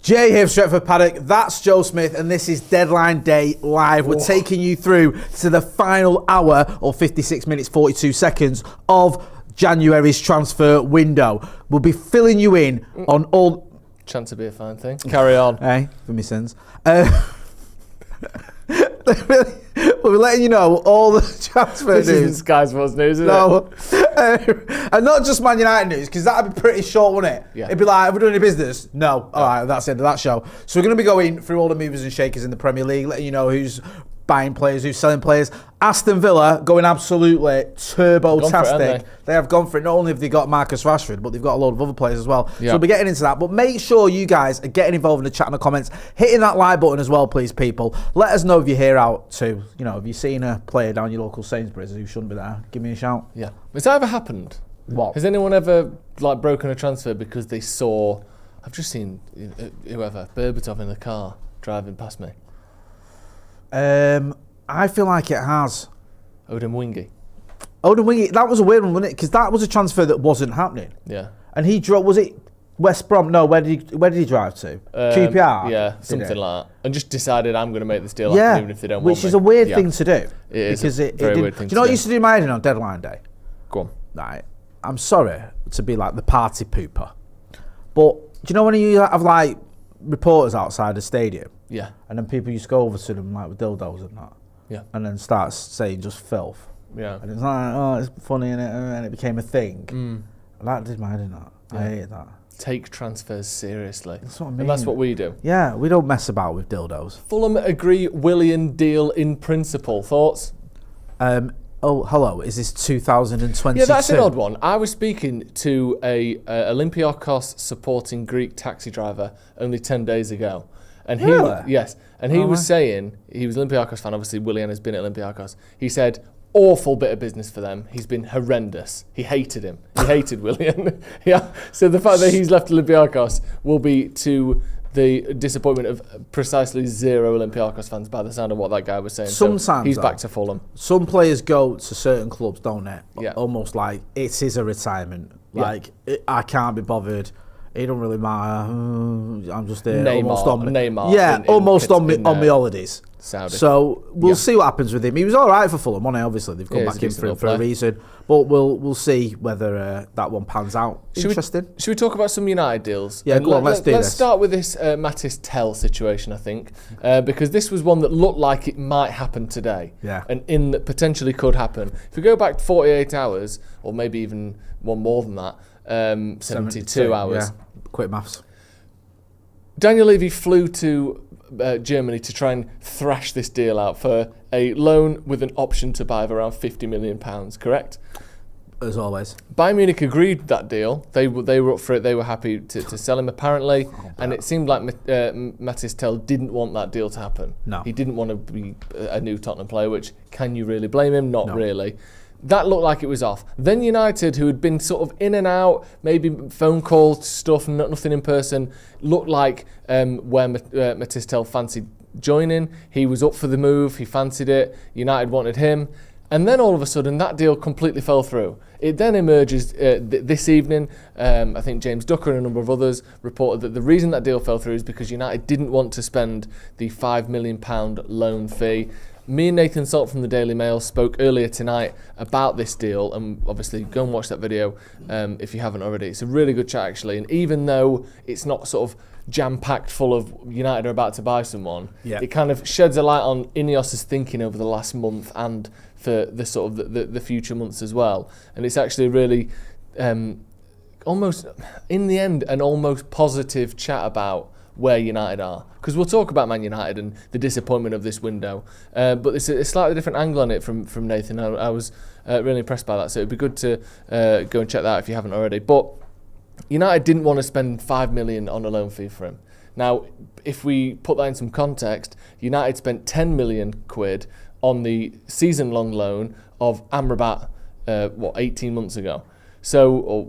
Jay here, Stretford, Paddock. That's Joe Smith, and this is Deadline Day Live. We're taking you through to the final hour, or 56 minutes, 42 seconds, of January's transfer window. We'll be filling you in on all... Chance to be a fine thing. Carry on. Hey, for me sins. We'll be letting you know all the transfer news. This isn't Sky Sports News, is it? And not just Man United news, because that'd be pretty short, wouldn't it? Yeah. It'd be like, have we done any business? No. All right, that's the end of that show. So we're going to be going through all the movers and shakers in the Premier League, letting you know who's buying players, who's selling players. Aston Villa going absolutely turbo-tastic. They have gone for it. Not only have they got Marcus Rashford, but they've got a load of other players as well. Yeah. So we'll be getting into that. But make sure you guys are getting involved in the chat and the comments, hitting that like button as well, please, people. Let us know if you're here out too. You know, if you've seen a player down your local Sainsbury's who shouldn't be there, give me a shout. Yeah. Has that ever happened? What? Has anyone ever broken a transfer because they saw... I've just seen whoever, Berbatov in the car driving past me. I feel like it has. Odin Wingy, that was a weird one, wasn't it? Because that was a transfer that wasn't happening. Yeah. And he drove, was it West Brom? No, where did he drive to? QPR? Yeah, something like that. And just decided I'm going to make this deal happen even if they don't want me. Which is a weird thing to do. It is because a very weird thing to do. Do you know what used to do my head on Deadline Day? Go on. Right. I'm sorry to be like the party pooper, but do you know when you have like reporters outside the stadium? Yeah. And then people used to go over to them like with dildos and that. Yeah. And then start saying just filth. Yeah. And it's like, oh, it's funny, and it became a thing. That did my head in that. Yeah. I hated that. Take transfers seriously. That's what I mean. And that's what we do. Yeah, we don't mess about with dildos. Fulham agree Willian deal in principle. Thoughts? Oh, hello. Is this 2022? Yeah, that's an odd one. I was speaking to a Olympiakos supporting Greek taxi driver only 10 days ago. And he was saying, he was an Olympiakos fan, obviously Willian has been at Olympiakos. He said, awful bit of business for them. He's been horrendous. He hated him. He hated Willian. Yeah. So the fact that he's left Olympiakos will be to the disappointment of precisely zero Olympiakos fans by the sound of what that guy was saying. Sometimes so he's back to Fulham. Some players go to certain clubs, don't they? Yeah. Almost like it is a retirement. Like, I can't be bothered. It don't really matter. I'm just there. Neymar. Almost on my holidays. Saudi. So we'll see what happens with him. He was all right for Fulham, wasn't he? Obviously, they've come back in for a reason. But we'll see whether that one pans out. Interesting. Should we talk about some United deals? Yeah, go on, let's do this. Let's start with this Mathys Tel situation, I think, because this was one that looked like it might happen today. Yeah. And that potentially could happen. If we go back 48 hours, or maybe even one more than that, 72 hours. Yeah. Quick maths. Daniel Levy flew to Germany to try and thrash this deal out for a loan with an option to buy of around £50 million, correct? As always. Bayern Munich agreed that deal. They were up for it. They were happy to sell him, apparently. And it seemed like Mathys Tel didn't want that deal to happen. No. He didn't want to be a new Tottenham player, which, can you really blame him? Not really. That looked like it was off. Then United, who had been sort of in and out, maybe phone call stuff, nothing in person, looked like where Mathys Tel fancied joining. He was up for the move. He fancied it. United wanted him. And then all of a sudden, that deal completely fell through. It then emerges this evening. I think James Ducker and a number of others reported that the reason that deal fell through is because United didn't want to spend the £5 million loan fee. Me and Nathan Salt from the Daily Mail spoke earlier tonight about this deal, and obviously go and watch that video if you haven't already. It's a really good chat, actually, and even though it's not sort of jam-packed full of United are about to buy someone, it kind of sheds a light on Ineos's thinking over the last month and for the sort of the future months as well. And it's actually really almost, in the end, an almost positive chat about where United are, because we'll talk about Man United and the disappointment of this window, but it's a slightly different angle on it from Nathan. I was really impressed by that, so it'd be good to go and check that out if you haven't already. But United didn't want to spend £5 million on a loan fee for him. Now, if we put that in some context, United spent £10 million on the season-long loan of Amrabat, 18 months ago. So, or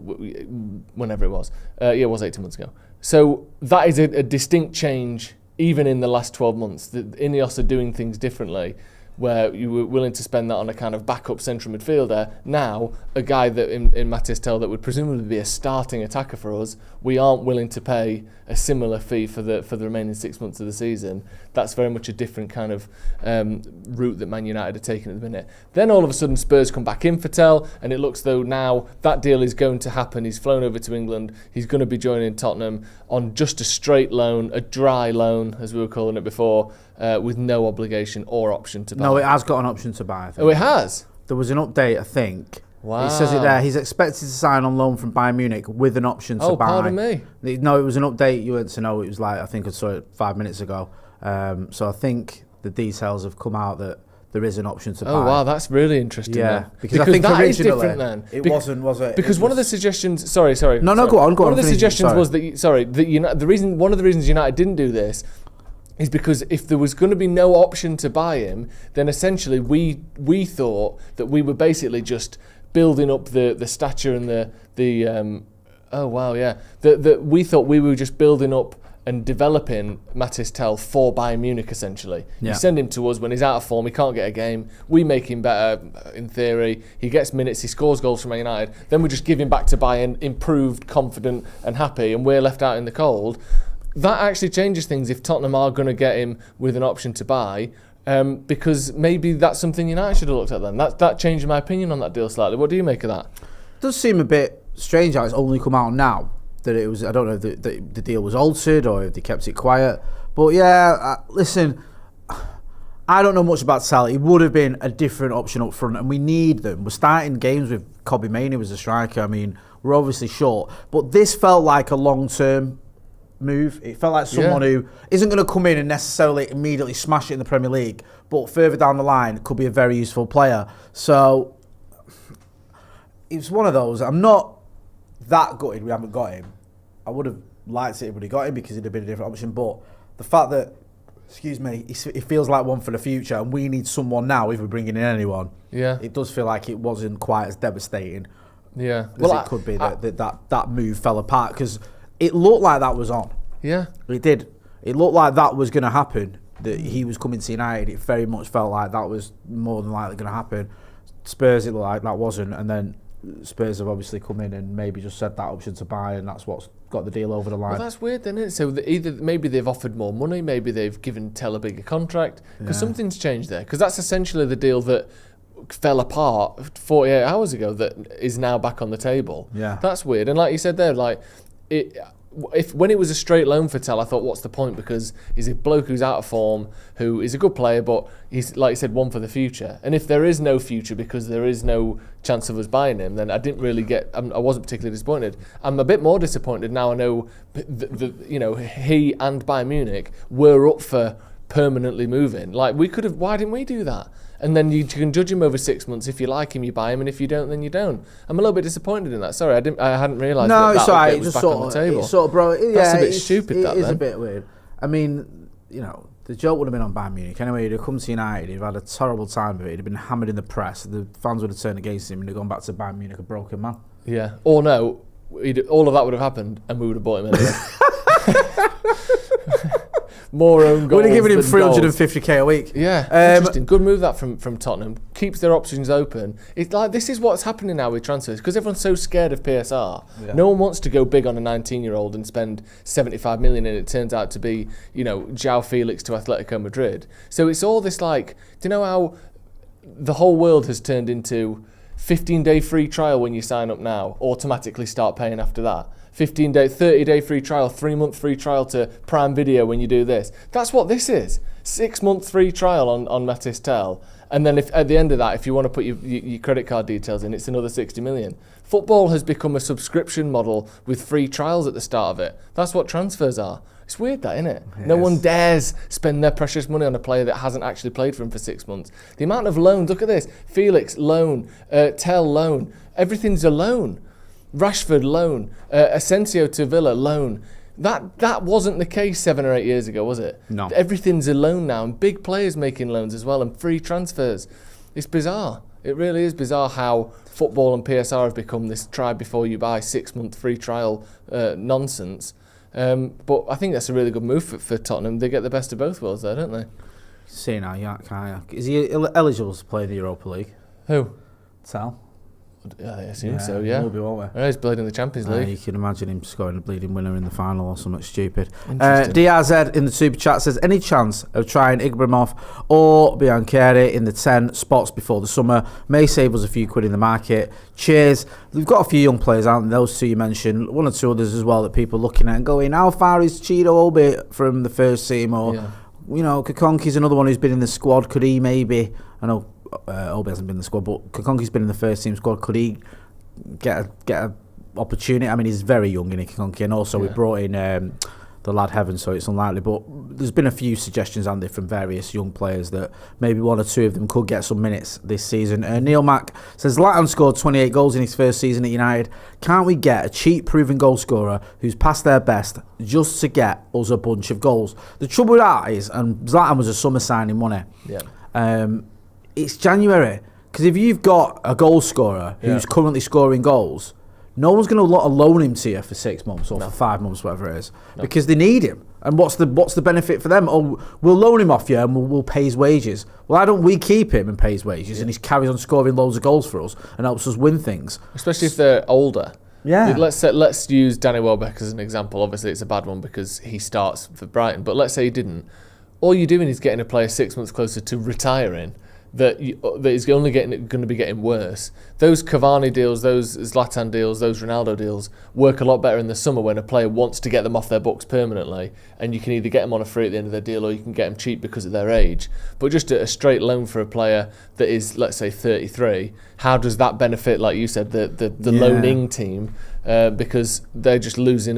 whenever it was. It was 18 months ago. So that is a distinct change, even in the last 12 months. The Ineos are doing things differently. where you were willing to spend that on a kind of backup central midfielder. Now, a guy that in Mathys Tel that would presumably be a starting attacker for us, we aren't willing to pay a similar fee for the remaining 6 months of the season. That's very much a different kind of route that Man United are taking at the minute. Then all of a sudden Spurs come back in for Tel, and it looks though now that deal is going to happen. He's flown over to England. He's going to be joining Tottenham on just a straight loan, a dry loan, as we were calling it before, with no obligation or option to buy. No, it has got an option to buy, I think. Oh, it has? There was an update, I think. Wow. It says it there. He's expected to sign on loan from Bayern Munich with an option to buy. Oh, pardon me. No, it was an update you weren't to know. It was like, I think I saw it 5 minutes ago. So I think the details have come out that there is an option to buy. Oh, wow, that's really interesting. Yeah, then. because I think that originally is different then. It wasn't, was it? Because one of the suggestions, sorry. No, go on. One of the suggestions was that one of the reasons United didn't do this is because if there was going to be no option to buy him, then essentially we thought that we were basically just building up the stature and we thought we were just building up and developing Mathys Tel for Bayern Munich, essentially. Yeah. You send him to us when he's out of form, he can't get a game, we make him better in theory, he gets minutes, he scores goals for Man United, then we just give him back to Bayern, improved, confident and happy, and we're left out in the cold. That actually changes things if Tottenham are going to get him with an option to buy, because maybe that's something United should have looked at then. That changed my opinion on that deal slightly. What do you make of that? It does seem a bit strange how it's only come out now. That it was, I don't know if the deal was altered or if they kept it quiet. But yeah, listen, I don't know much about Tel. It would have been a different option up front, and we need them. We're starting games with Kobbie Mainoo as a striker. I mean, we're obviously short. But this felt like a long-term move. It felt like someone who isn't going to come in and necessarily immediately smash it in the Premier League, but further down the line could be a very useful player. So it's one of those. I'm not that gutted we haven't got him. I would have liked it if we got him because it'd have been a different option, but the fact that, it feels like one for the future and we need someone now if we're bringing in anyone, it does feel like it wasn't quite as devastating as it could be that move fell apart, because it looked like that was on. Yeah. It did. It looked like that was going to happen, that he was coming to United. It very much felt like that was more than likely going to happen. Spurs, it looked like that wasn't, and then Spurs have obviously come in and maybe just said that option to buy, and that's what's got the deal over the line. Well, that's weird then, isn't it? So either maybe they've offered more money, maybe they've given Tel a bigger contract, because something's changed there. Because that's essentially the deal that fell apart 48 hours ago that is now back on the table. Yeah. That's weird. And like you said there, when it was a straight loan for Tel, I thought, what's the point? Because he's a bloke who's out of form, who is a good player, but he's, like you said, one for the future. And if there is no future because there is no chance of us buying him, then I didn't really I wasn't particularly disappointed. I'm a bit more disappointed now. I know he and Bayern Munich were up for permanently moving. Like, why didn't we do that? And then you can judge him over 6 months. If you like him, you buy him, and if you don't, then you don't. I'm a little bit disappointed in that. Sorry, I hadn't realised that was back on the table. That's a bit stupid. It is a bit weird. I mean, the joke would have been on Bayern Munich anyway. He'd have come to United, he'd have had a terrible time of it. He'd have been hammered in the press. The fans would have turned against him, and he'd gone back to Bayern Munich a broken man. Yeah. Or no, all of that would have happened, and we would have bought him anyway. More own goals. We'd have given him 350k a week. Yeah, interesting. Good move that from Tottenham. Keeps their options open. It's like, this is what's happening now with transfers, because everyone's so scared of PSR. Yeah. No one wants to go big on a 19-year-old and spend 75 million, and it turns out to be, João Felix to Atletico Madrid. So it's all this, like, do you know how the whole world has turned into 15-day free trial when you sign up now, automatically start paying after that. 15-day, 30-day free trial, 3-month free trial to Prime Video when you do this. That's what this is. 6-month free trial on Mathys Tel. And then if at the end of that, if you want to put your credit card details in, it's another 60 million. Football has become a subscription model with free trials at the start of it. That's what transfers are. It's weird, that, isn't it? Yes. No one dares spend their precious money on a player that hasn't actually played for him for 6 months. The amount of loans, look at this. Felix, loan. Tel, loan. Everything's a loan. Rashford, loan. Asensio to Villa, loan. That wasn't the case 7 or 8 years ago, was it? No. Everything's a loan now, and big players making loans as well, and free transfers. It's bizarre. It really is bizarre how football and PSR have become this try before you buy 6-month free trial nonsense. But I think that's a really good move for Tottenham. They get the best of both worlds there, don't they? See now, can't you? Is he eligible to play in the Europa League? Who? Tel? I assume so, yeah. Will be, won't we? He's played in the Champions League. You can imagine him scoring a bleeding winner in the final or something stupid. Interesting. DRZ in the super chat says, any chance of trying Ibrahimov or Biancheri in the 10 spots before the summer? May save us a few quid in the market. Cheers. We've got a few young players, aren't there? Those two you mentioned. One or two others as well that people are looking at and going, how far is Chido Obi from the first team? Or, Kakonki's another one who's been in the squad. Could he maybe, I know Obi hasn't been in the squad, but Kakonki's been in the first team squad. Could he get a opportunity? I mean, he's very young in Kakonki, and also we brought in the lad Heaven, so it's unlikely. But there's been a few suggestions, Andy, from various young players that maybe one or two of them could get some minutes this season. Neil Mack says, Zlatan scored 28 goals in his first season at United. Can't we get a cheap, proven goal scorer who's past their best just to get us a bunch of goals? The trouble with that is, and Zlatan was a summer signing, wasn't he? Yeah. It's January. Because if you've got a goal scorer who's currently scoring goals, no one's going to loan him to you for 6 months or for 5 months, whatever it is, because they need him. And what's the benefit for them? Oh, we'll loan him off you and we'll pay his wages. Well, why don't we keep him and pay his wages and he carries on scoring loads of goals for us and helps us win things? Especially if they're older. Yeah. Let's use Danny Welbeck as an example. Obviously, it's a bad one because he starts for Brighton. But let's say he didn't. All you're doing is getting a player 6 months closer to retiring. That is only going to be getting worse. Those Cavani deals, those Zlatan deals, those Ronaldo deals work a lot better in the summer when a player wants to get them off their books permanently, and you can either get them on a free at the end of their deal or you can get them cheap because of their age. But just a straight loan for a player that is, let's say, 33, how does that benefit, like you said, the loaning team? Because they're just losing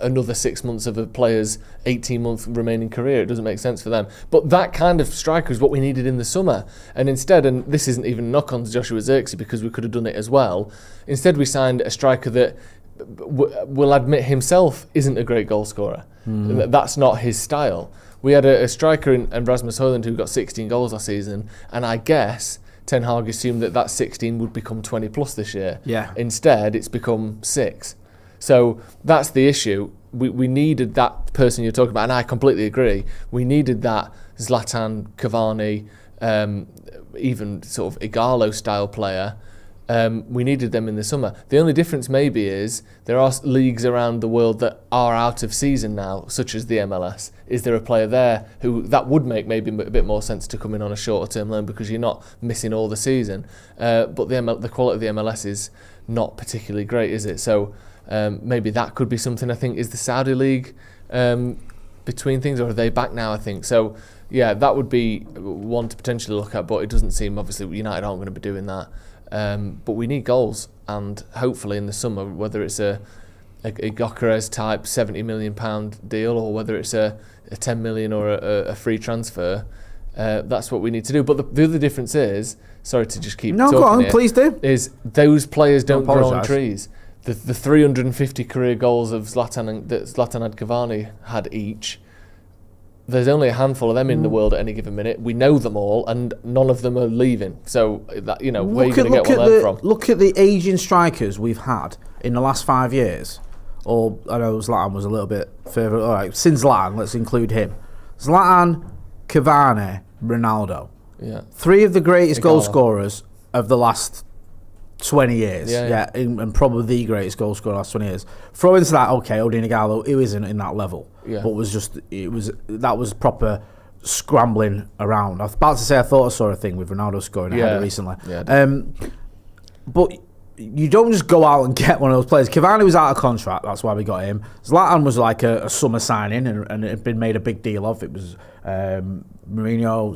another 6 months of a player's 18-month remaining career. It doesn't make sense for them. But that kind of striker is what we needed in the summer. And instead, and this isn't even a knock on Joshua Zirkzee because we could have done it as well, instead we signed a striker that will admit himself isn't a great goal scorer. That's not his style. We had a striker in Rasmus Højlund who got 16 goals last season, and I guess Ten Hag assumed that 16 would become 20 plus this year. Yeah. Instead, it's become 6. So that's the issue. We needed that person you're talking about, and I completely agree. We needed that Zlatan, Cavani, even sort of Igalo style player. We needed them in the summer. The only difference maybe is there are leagues around the world that are out of season now, such as the MLS. Is there a player there who that would make maybe a bit more sense to come in on a shorter term loan because you're not missing all the season? But the quality of the MLS is not particularly great, is it? So maybe that could be something. I think, is the Saudi League between things, or are they back now? I think so. Yeah, that would be one to potentially look at, but it doesn't seem, obviously United aren't going to be doing that. But we need goals, and hopefully in the summer, whether it's a Gyökeres type £70 million deal or whether it's a 10 million or a free transfer, that's what we need to do. But the other difference is, sorry to just keep talking go on, here, please do. Is those players don't grow on trees. The 350 career goals of Zlatan and Cavani had each. There's only a handful of them in the world at any given minute. We know them all, and none of them are leaving. So, where are you going to get one of them from? Look at the ageing strikers we've had in the last 5 years. Or, I know Zlatan was a little bit further. All right, since Zlatan, let's include him. Zlatan, Cavani, Ronaldo. Yeah. 3 of the greatest goal scorers of the last 20 years. Yeah, and probably the greatest goal scorer of the last 20 years. Throw into that, okay, Odin Igalo, who isn't in that level. Yeah. But that was proper scrambling around. I was about to say I thought I saw a thing with Ronaldo scoring a header recently. Yeah, but you don't just go out and get one of those players. Cavani was out of contract, that's why we got him. Zlatan was like a summer signing and it had been made a big deal of. It was Mourinho,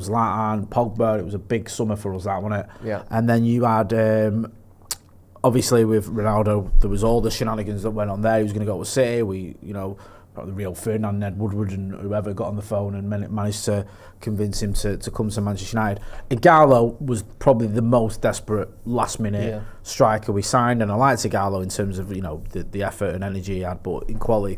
Zlatan, Pogba. It was a big summer for us, that, wasn't it? Yeah. And then you had obviously with Ronaldo, there was all the shenanigans that went on there. He was going to go to City. The real Ferdinand, Ned Woodward and whoever got on the phone and managed to convince him to come to Manchester United. Igalo was probably the most desperate last-minute striker we signed, and I liked Igalo in terms of the effort and energy he had, but in quality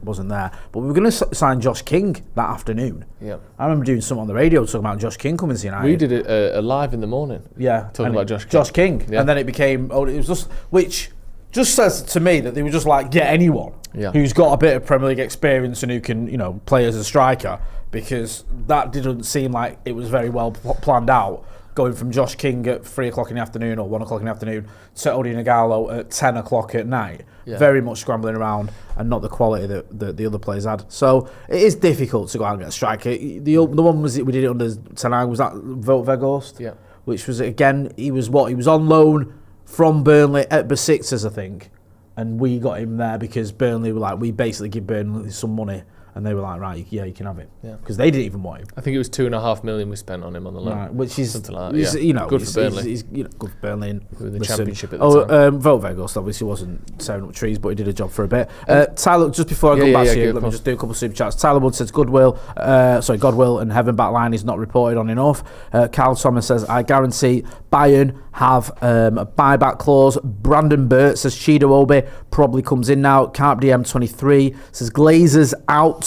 wasn't there. But we were going to sign Josh King that afternoon. Yeah, I remember doing something on the radio talking about Josh King coming to United. We did it a live in the morning. Yeah, talking about Josh King. And then it became it was just which just says to me that they were just like, get anyone who's got a bit of Premier League experience and who can, play as a striker. because that didn't seem like it was very well planned out. Going from Josh King at 3 o'clock in the afternoon or 1 o'clock in the afternoon to Odion Ighalo at 10 o'clock at night. Yeah. Very much scrambling around and not the quality that the other players had. So it is difficult to go out and get a striker. The one we did it under Ten Hag, was that Wout Weghorst? Yeah. Which was, again, he was on loan from Burnley at Besiktas, I think. And we got him there because Burnley were like, we basically give Burnley some money. And they were like, right, yeah, you can have it. Because they didn't even want him. I think it was $2.5 million we spent on him on the loan. Right, which is something like that. Good for Burnley. He's good for Burnley. In the Championship at the time. Wout Weghorst obviously wasn't tearing up trees, but he did a job for a bit. Tyler, just before I go back to you, let me just do a couple of super chats. Tyler Wood says Godwill and Heaven backline is not reported on enough. Carl Thomas says, I guarantee Bayern have a buyback clause. Brandon Burt says Chido Obi probably comes in now. Carp DM23 says Glazers out.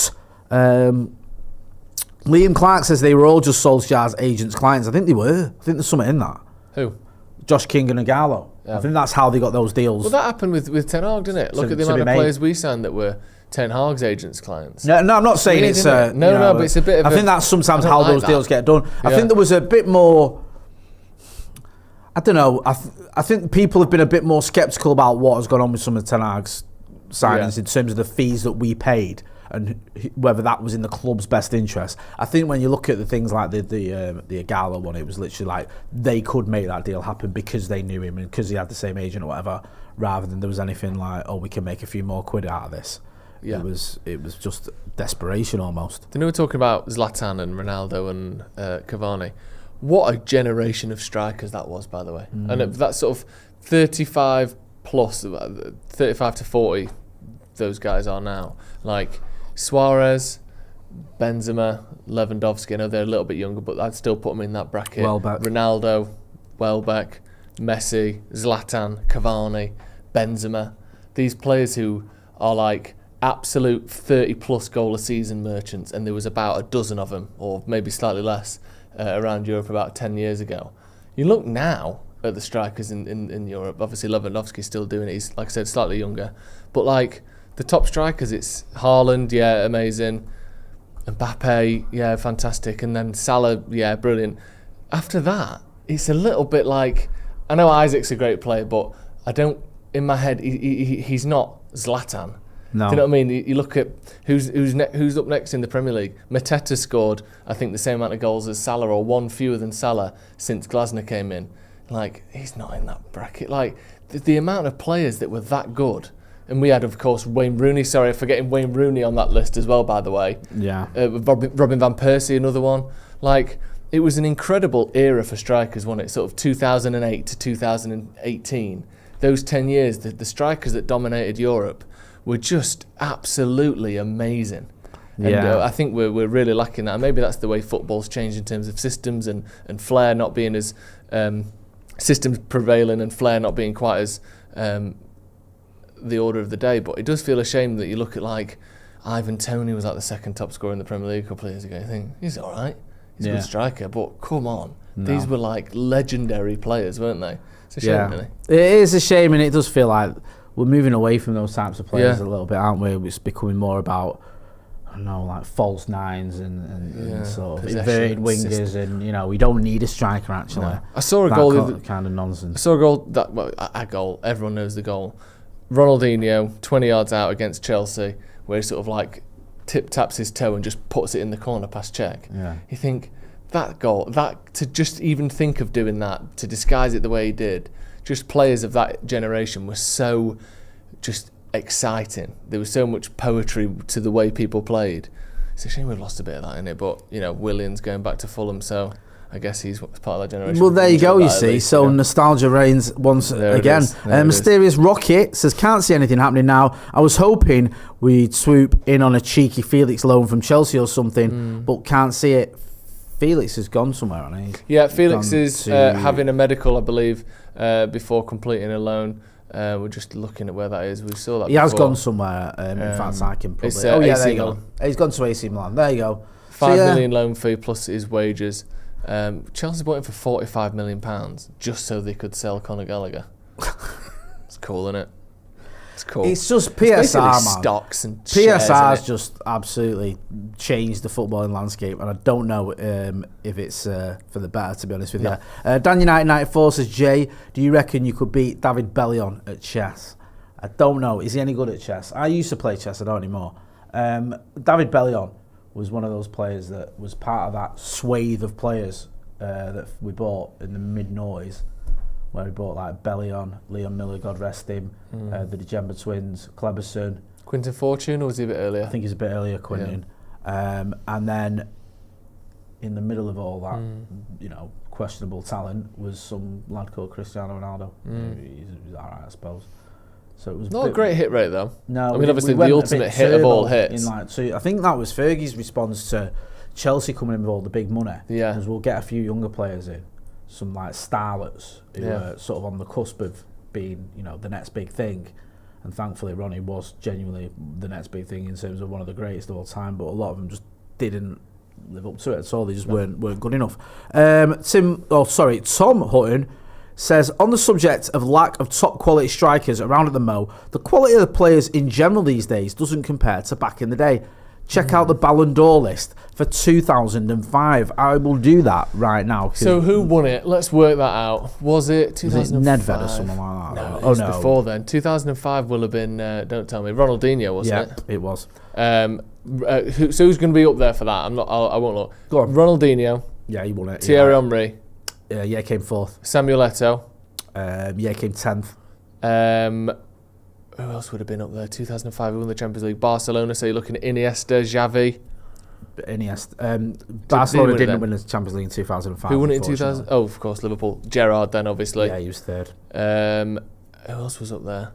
Liam Clark says they were all just Solskjaer's agents' clients. I think they were. I think there's something in that. Who? Josh King and Ighalo. Yeah. I think that's how they got those deals. Well, that happened with Ten Hag, didn't it? Look at the amount of players we signed that were Ten Hag's agents' clients. No, I'm not saying it's... No, but it's a bit of I think that's sometimes how those deals get done. I think there was a bit more... I don't know. I think people have been a bit more sceptical about what has gone on with some of Ten Hag's signings in terms of the fees that we paid and whether that was in the club's best interest. I think when you look at the things like the Ighalo one, it was literally like they could make that deal happen because they knew him and because he had the same agent or whatever, rather than there was anything like, oh, we can make a few more quid out of this. Yeah. It was just desperation almost. Then we were talking about Zlatan and Ronaldo and Cavani. What a generation of strikers that was, by the way. And that sort of 35 plus, 35 to 40, those guys are now. Like Suarez, Benzema, Lewandowski. I know they're a little bit younger, but I'd still put them in that bracket. Welbeck. Ronaldo, Welbeck, Messi, Zlatan, Cavani, Benzema. These players who are like absolute 30 plus goal a season merchants, and there was about a dozen of them, or maybe slightly less, around Europe about 10 years ago. You look now at the strikers in Europe. Obviously Lewandowski's still doing it. He's, like I said, slightly younger. But like the top strikers, it's Haaland, yeah, amazing. Mbappe, yeah, fantastic. And then Salah, yeah, brilliant. After that, it's a little bit like, I know Isaac's a great player, but I don't, in my head, he's not Zlatan. No. Do you know what I mean? You look at who's up next in the Premier League. Mateta scored, I think, the same amount of goals as Salah, or one fewer than Salah since Glasner came in. Like, he's not in that bracket. Like, the amount of players that were that good. And we had, of course, Wayne Rooney. Sorry, I'm forgetting Wayne Rooney on that list as well, by the way. Yeah. Robin Van Persie, another one. Like, it was an incredible era for strikers, wasn't it? Sort of 2008 to 2018. Those 10 years, the strikers that dominated Europe were just absolutely amazing. And I think we're really lacking that. And maybe that's the way football's changed in terms of systems and flair not being as... systems prevailing and flair not being quite as... the order of the day, but it does feel a shame that you look at like Ivan Toney was like the second top scorer in the Premier League a couple of years ago. You think he's all right, he's a good striker, but come on, these were like legendary players, weren't they? It's a shame, really. It is a shame, and it does feel like we're moving away from those types of players a little bit, aren't we? It's becoming more about, I don't know, like false nines and sort of inverted wingers, system. And we don't need a striker actually. No. I saw a goal, kind of nonsense. I saw a goal a goal. Everyone knows the goal. Ronaldinho, 20 yards out against Chelsea, where he sort of like taps his toe and just puts it in the corner past Czech. Yeah. You think that goal, to just even think of doing that, to disguise it the way he did, just players of that generation were so just exciting. There was so much poetry to the way people played. It's a shame we've lost a bit of that in it, but Williams going back to Fulham, so I guess he's part of that generation. Well, there you go, you see. So nostalgia reigns once again. Mysterious Rocket says, can't see anything happening now. I was hoping we'd swoop in on a cheeky Felix loan from Chelsea or something, but can't see it. Felix has gone somewhere, hasn't he? Yeah, Felix is having a medical, I believe, before completing a loan. We're just looking at where that is. We saw that. He has gone somewhere. In fact, I can probably. There you go. He's gone to AC Milan. There you go. 5 million loan fee plus his wages. Chelsea bought him for £45 million just so they could sell Conor Gallagher. It's cool, isn't it? It's cool. It's just It's PSR, man. stocks and shares, PSR's innit? just absolutely changed the footballing landscape, and I don't know if it's for the better, to be honest with you. Dan United 94 says, Jay, do you reckon you could beat David Bellion at chess? I don't know. Is he any good at chess? I used to play chess, I don't anymore. David Bellion was one of those players that was part of that swathe of players that we bought in the mid-noughties, where we bought like Bellion, Leon Miller, God rest him, the Djemba twins, Kleberson. Quinton Fortune, or was he a bit earlier? I think he's a bit earlier, Quinton. Yeah. And then in the middle of all that, questionable talent was some lad called Cristiano Ronaldo. He's all right, I suppose. So it was not a great hit rate though. No, I mean obviously the ultimate hit of all hits. I think that was Fergie's response to Chelsea coming in with all the big money. Yeah, because we'll get a few younger players in, some like starlets who are sort of on the cusp of being, the next big thing. And thankfully, Ronnie was genuinely the next big thing in terms of one of the greatest of all time. But a lot of them just didn't live up to it at all. They just weren't good enough. Tom Hutton says, on the subject of lack of top quality strikers around at the Mo, the quality of the players in general these days doesn't compare to back in the day. Check out the Ballon d'Or list for 2005. I will do that right now. So who won it? Let's work that out. Was it 2005? Nedved or something like that? No, it was before then. 2005 will have been, don't tell me, Ronaldinho, wasn't it? Yeah, it was. So who's going to be up there for that? I won't look. Go on. Ronaldinho. Yeah, he won it. Thierry Henry. Yeah, came fourth. Samuel Eto'o. Came 10th. Who else would have been up there? 2005, who won the Champions League. Barcelona, so you're looking at Iniesta, Xavi. Barcelona didn't win the Champions League in 2005. Who won it in 2000? Oh, of course, Liverpool. Gerrard then, obviously. Yeah, he was third. Who else was up there?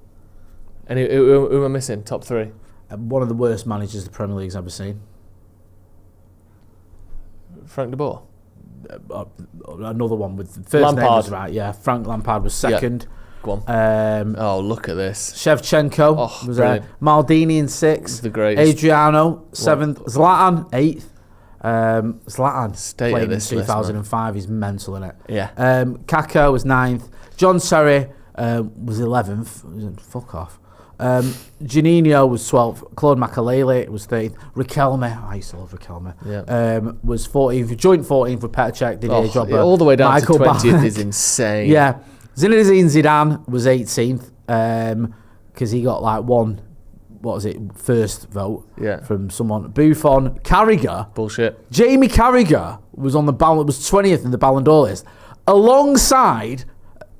Who am I missing? Top three? One of the worst managers the Premier League's ever seen. Frank de Boer. Another one with the first name was right. Yeah, Frank Lampard was second. Yeah. Go on. Look at this. Shevchenko was there. Maldini in sixth. The greatest. Adriano seventh. Zlatan eighth. Zlatan played in 2005. He's mental in it. Yeah. Kaká was ninth. John Terry was 11th. Fuck off. Janino was 12th. Claude Makelele was 13th. Riquelme, I used to love Riquelme. Yeah. Was 14th. Joint 14th with Petr Cech. Didier Drogba. All the way down Michael to 20th Ballack. is insane. Yeah. Zinedine Zidane was 18th because he got like first vote from someone. Buffon, Carragher. Bullshit. Jamie Carragher was on the ballot, was 20th in the Ballon d'Or list, alongside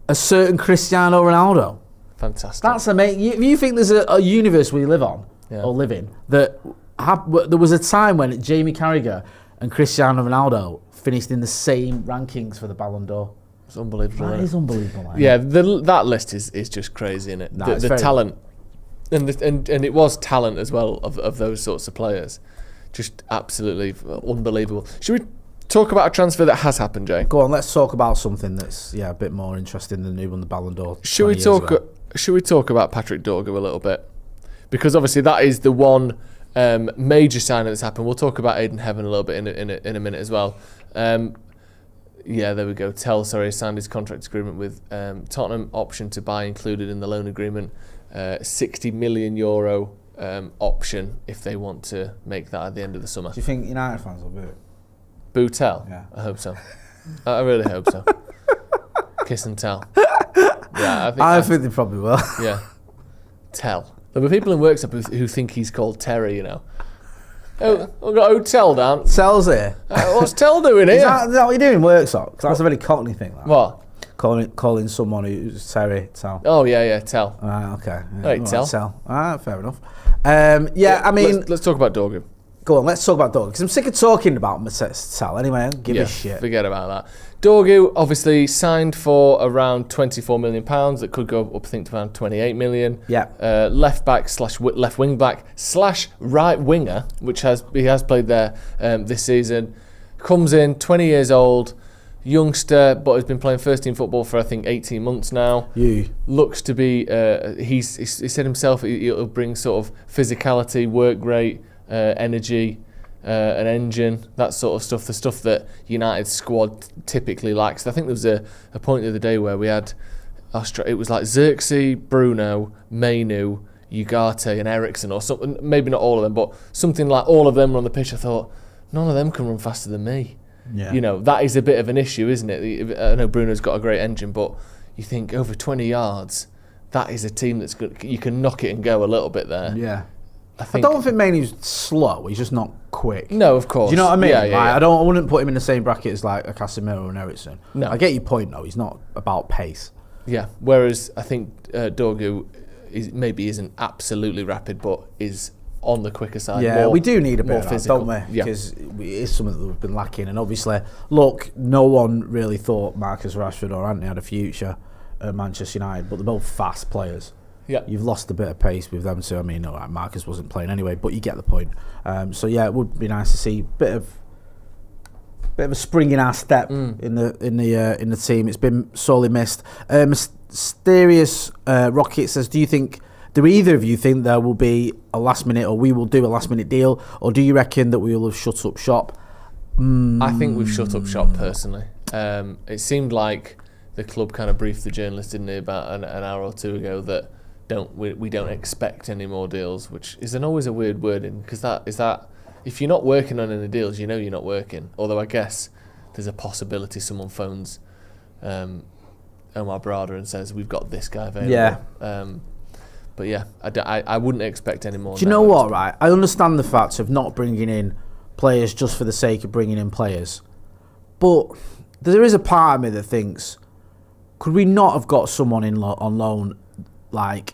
a certain Cristiano Ronaldo. Fantastic. That's amazing. You think there's a universe we live on or live in that there was a time when Jamie Carragher and Cristiano Ronaldo finished in the same rankings for the Ballon d'Or. It's unbelievable. That is unbelievable. Yeah, that list is just crazy, isn't it? No, the talent, and it was talent as well of those sorts of players, just absolutely unbelievable. Should we talk about a transfer that has happened, Jay? Go on, let's talk about something that's a bit more interesting than who won the Ballon d'Or. Should we talk about Patrick Dorgu a little bit? Because obviously that is the one major signing that's happened. We'll talk about Aiden Heaven a little bit in a minute as well. Yeah, there we go. Tel, signed his contract agreement with Tottenham. Option to buy included in the loan agreement. €60 million option if they want to make that at the end of the summer. Do you think United fans will boo it? Boo Tel? Yeah. I hope so. I really hope so. Kiss and tell. Yeah, I think they probably will. Yeah. Tel. There were people in Worksop who think he's called Terry, Oh, we've got Hotel down. Tel's here. What's Tel doing here? Is that what you're doing, Worksop? Because that's a very Cockney thing. That. What? Calling someone who's Terry, Tel. Oh, yeah, Tel. Okay. Yeah, Right, Tel. Fair enough. I mean... Let's talk about Dorgu. Go on, let's talk about Dorgu. Because I'm sick of talking about Mathys Tel anyway. Give a shit. Forget about that. Dorgu obviously signed for around £24 million. That could go up, I think, to around 28 million. Yeah. Left back / left wing back / right winger, which he has played there this season. Comes in, 20 years old, youngster, but has been playing first team football for I think 18 months now. Looks to be. He said himself he'll bring sort of physicality, work rate, energy. An engine, that sort of stuff, the stuff that United's squad typically lacks. I think there was a point the other day where we had, it was like Xerxes, Bruno, Mainu, Ugarte and Ericsson or something, maybe not all of them, but something like all of them were on the pitch, I thought, none of them can run faster than me. Yeah. You know, that is a bit of an issue, isn't it? I know Bruno's got a great engine, but you think over 20 yards, that is a team that's good. You can knock it and go a little bit there. Yeah. I don't think Mainie's slow. He's just not quick. No, of course. Do you know what I mean? Yeah. I wouldn't put him in the same bracket as like a Casemiro and Ericsson. No. I get your point though. He's not about pace. Yeah. Whereas I think Dorgu maybe isn't absolutely rapid, but is on the quicker side. Yeah, we do need a bit of that, physical, don't we? Yeah. Because it is something that we've been lacking. And obviously, look, no one really thought Marcus Rashford or Antony had a future at Manchester United, but they're both fast players. Yeah. You've lost a bit of pace with them too. I mean, all right, Marcus wasn't playing anyway, but you get the point. So yeah, it would be nice to see a bit of a spring in our step in the team. It's been sorely missed. Mysterious Rocket says, do either of you think there will be a last minute, or we will do a last minute deal, or do you reckon that we will have shut up shop? I think we've shut up shop personally. It seemed like the club kind of briefed the journalist, didn't they, about an hour or two ago that we don't expect any more deals, which is always a weird wording, because that if you're not working on any deals, you know you're not working. Although I guess there's a possibility someone phones Omar Brada and says we've got this guy available. Yeah. But yeah, I wouldn't expect any more. Do you know what, right? I understand the fact of not bringing in players just for the sake of bringing in players. But there is a part of me that thinks, could we not have got someone on loan like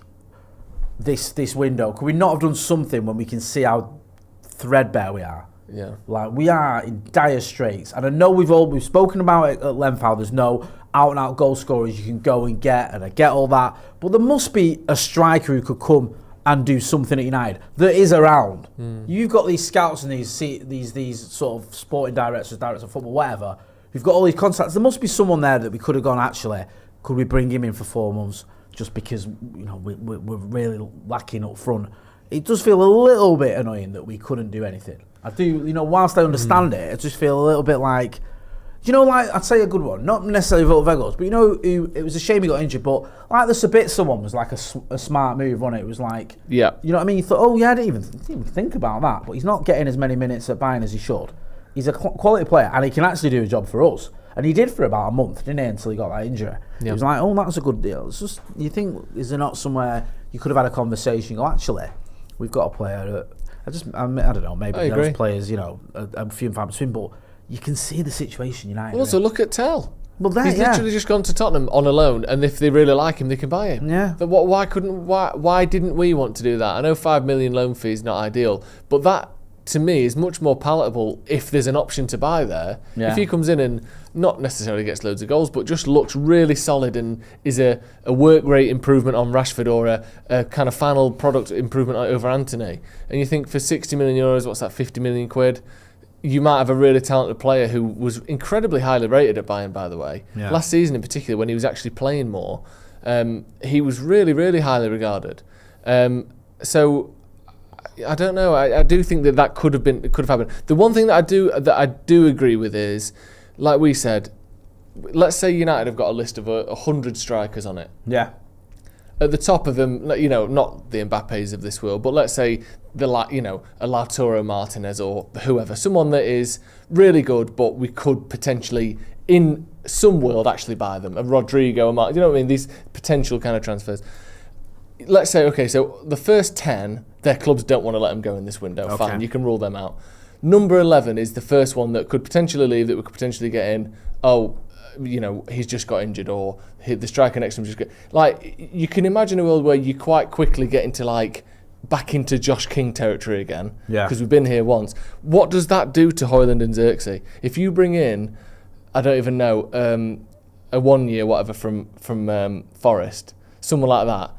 this window? Could we not have done something when we can see how threadbare we are? Yeah. Like, we are in dire straits. And I know we've spoken about it at length, how there's no out-and-out goal scorers you can go and get, and I get all that. But there must be a striker who could come and do something at United that is around. You've got these scouts and these sort of sporting directors of football, whatever, who've got all these contacts. There must be someone there that we could have gone, actually, could we bring him in for 4 months just because, you know, we're really lacking up front. It does feel a little bit annoying that we couldn't do anything. I do, you know, whilst I understand it, I just feel a little bit like, you know, like, I'd say a good one, not necessarily Vegos, but you know, it was a shame he got injured, but like the Sabitzer one was like a smart move, wasn't it? It was like, yeah, you know what I mean? You thought, oh yeah, I didn't even think about that, but he's not getting as many minutes at Bayern as he should. He's a quality player, and he can actually do a job for us. And he did for about a month, didn't he, until he got that injury. He was like, oh, that was a good deal. It's just, you think, is there not somewhere you could have had a conversation, go, actually, we've got a player that, I don't know, maybe those players, you know, a few and far between, but you can see the situation United. Also, look at Tel. Well, he's literally just gone to Tottenham on a loan, and if they really like him, they can buy him. Yeah. But why didn't we want to do that? I know 5 million loan fee is not ideal, but that to me is much more palatable if there's an option to buy there. Yeah. If he comes in and not necessarily gets loads of goals, but just looks really solid and is a work rate improvement on Rashford, or a kind of final product improvement over Antony, and you think for 60 million euros, what's that, 50 million quid? You might have a really talented player who was incredibly highly rated at Bayern, by the way. Yeah. Last season in particular, when he was actually playing more, he was really, really highly regarded. So I don't know. I do think that could have happened. The one thing that I do agree with is, like we said, let's say United have got a list of 100 strikers on it. Yeah. At the top of them, you know, not the Mbappés of this world, but let's say a Lautaro Martinez or whoever, someone that is really good, but we could potentially, in some world, actually buy them. A Rodrigo, you know what I mean? These potential kind of transfers. Let's say, okay, so the first 10, their clubs don't want to let them go in this window. Okay. Fine, you can rule them out. Number 11 is the first one that could potentially leave, that we could potentially get in. Oh, you know, he's just got injured, or the striker next to him just got... Like, you can imagine a world where you quite quickly get into, like, back into Josh King territory again. Yeah. Because we've been here once. What does that do to Højlund and Xerxes? If you bring in, I don't even know, a 1 year, whatever, from Forest, someone like that,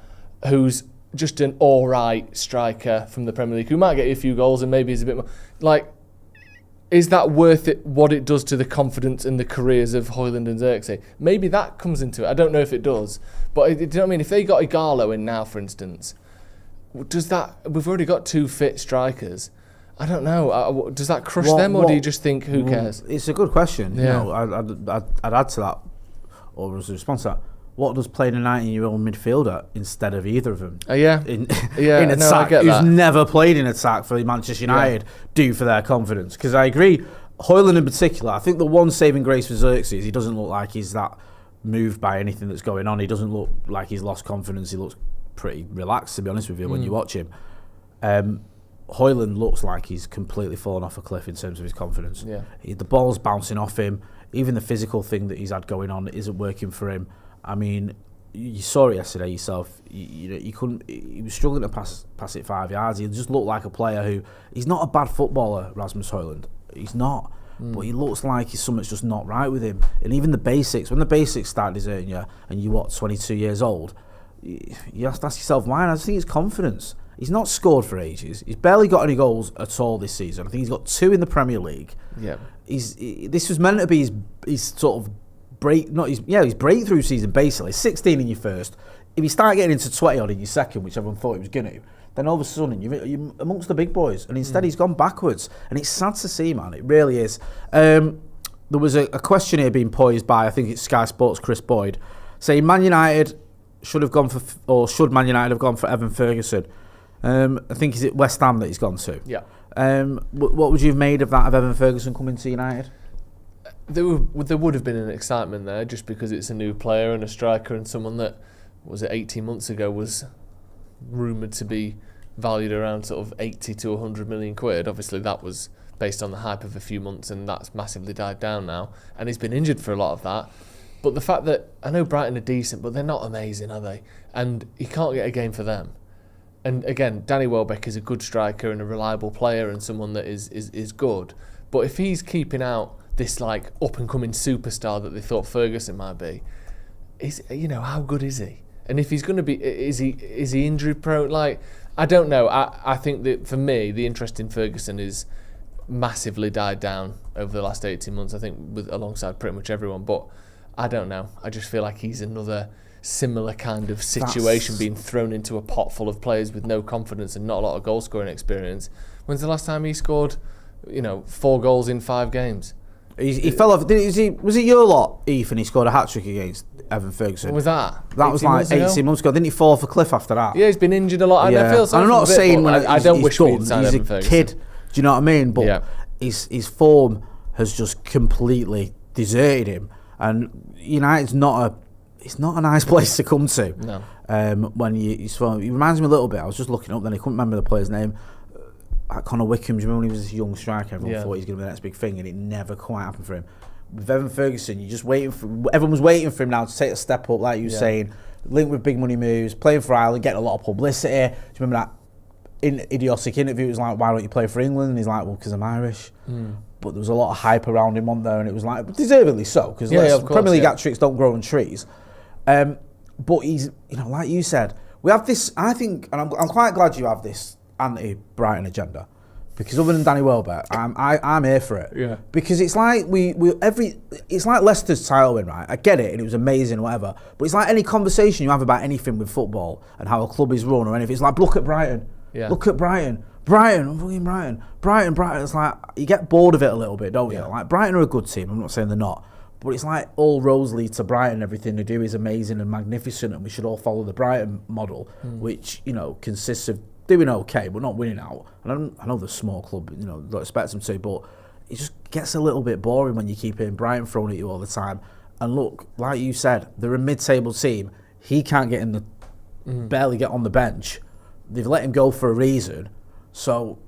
who's just an all-right striker from the Premier League, who might get you a few goals and maybe is a bit more... Like, is that worth it, what it does to the confidence and the careers of Højlund and Xerxes? Maybe that comes into it. I don't know if it does. But do you know what I mean? If they got Igalo in now, for instance, does that... We've already got 2 fit strikers. I don't know. Does that crush them, or do you just think, who cares? It's a good question. Yeah. You know, I'd add to that, or as a response to that, what does playing a 19-year-old midfielder instead of either of them in I attack, get who's that. never played in attack for Manchester United, do for their confidence? Because I agree, Højlund in particular, I think the one saving grace for Xerxes is he doesn't look like he's that moved by anything that's going on. He doesn't look like he's lost confidence. He looks pretty relaxed, to be honest with you, when you watch him. Højlund looks like he's completely fallen off a cliff in terms of his confidence. Yeah. The ball's bouncing off him. Even the physical thing that he's had going on isn't working for him. I mean, you saw it yesterday yourself. You couldn't. He was struggling to pass it 5 yards. He just looked like a player who. He's not a bad footballer, Rasmus Højlund. He's not. But he looks like something's just not right with him. And even the basics, when the basics start deserting you, and you're 22 years old, you have to ask yourself why. And I just think it's confidence. He's not scored for ages. He's barely got any goals at all this season. I think he's got 2 in the Premier League. Yeah. This was meant to be his sort of his breakthrough season, basically. 16 in your first. If you start getting into 20 odd in your second, which everyone thought he was going to, then all of a sudden you're amongst the big boys. And instead he's gone backwards. And it's sad to see, man. It really is. There was a question here being poised by, I think it's Sky Sports' Chris Boyd, saying Man United should Man United have gone for Evan Ferguson? I think is it West Ham that he's gone to. Yeah. What would you have made of that, of Evan Ferguson coming to United? There would have been an excitement there just because it's a new player and a striker and someone that, was it 18 months ago, was rumoured to be valued around sort of 80 to 100 million quid. Obviously that was based on the hype of a few months and that's massively died down now. And he's been injured for a lot of that. But the fact that, I know Brighton are decent, but they're not amazing, are they? And he can't get a game for them. And again, Danny Welbeck is a good striker and a reliable player and someone that is good. But if he's keeping out this like up and coming superstar that they thought Ferguson might be, how good is he? And if he's going to be, is he injury prone? Like, I don't know. I think that for me, the interest in Ferguson is massively died down over the last 18 months. I think alongside pretty much everyone. But I don't know. I just feel like he's another similar kind of situation, being thrown into a pot full of players with no confidence and not a lot of goal scoring experience. When's the last time he scored 4 goals in 5 games? He fell off. Was it your lot, Ethan? He scored a hat-trick against Evan Ferguson. When was that? That was like 18 months ago. Didn't he fall off a cliff after that? Yeah, he's been injured a lot. Yeah. I feel sorry I'm not saying when I don't wish we'd signed he's Evan a Ferguson. kid. Do you know what I mean? But his form has just completely deserted him, and United's it's not a nice place to come to. No. When he reminds me a little bit. I was just looking up, then I couldn't remember the player's name. Connor Wickham. Do you remember when he was this young striker? Everyone thought he was going to be the next big thing, and it never quite happened for him. With Evan Ferguson, you're just waiting for. Everyone was waiting for him now to take a step up, like you were saying, linked with big money moves, playing for Ireland, getting a lot of publicity. Do you remember that idiotic interview? It was like, "Why don't you play for England?" And he's like, "Well, because I'm Irish." But there was a lot of hype around him on there, and it was like deservedly so, because Premier League hat-tricks don't grow on trees. But he's, like you said, we have this. I think, and I'm quite glad you have this anti-Brighton agenda, because other than Danny Welbeck, I'm here for it. Yeah. Because it's like it's like Leicester's title win, right? I get it, and it was amazing, whatever. But it's like any conversation you have about anything with football and how a club is run or anything. It's like, look at Brighton. Yeah. Look at Brighton. I'm fucking Brighton. Brighton. It's like you get bored of it a little bit, don't you? Like Brighton are a good team. I'm not saying they're not. But it's like all roads lead to Brighton. Everything they do is amazing and magnificent, and we should all follow the Brighton model, which consists of doing okay but not winning out. And I know the small club, don't expect them to, but it just gets a little bit boring when you keep hearing Brighton thrown at you all the time. And look, like you said, they're a mid-table team. He can't get barely get on the bench. They've let him go for a reason. So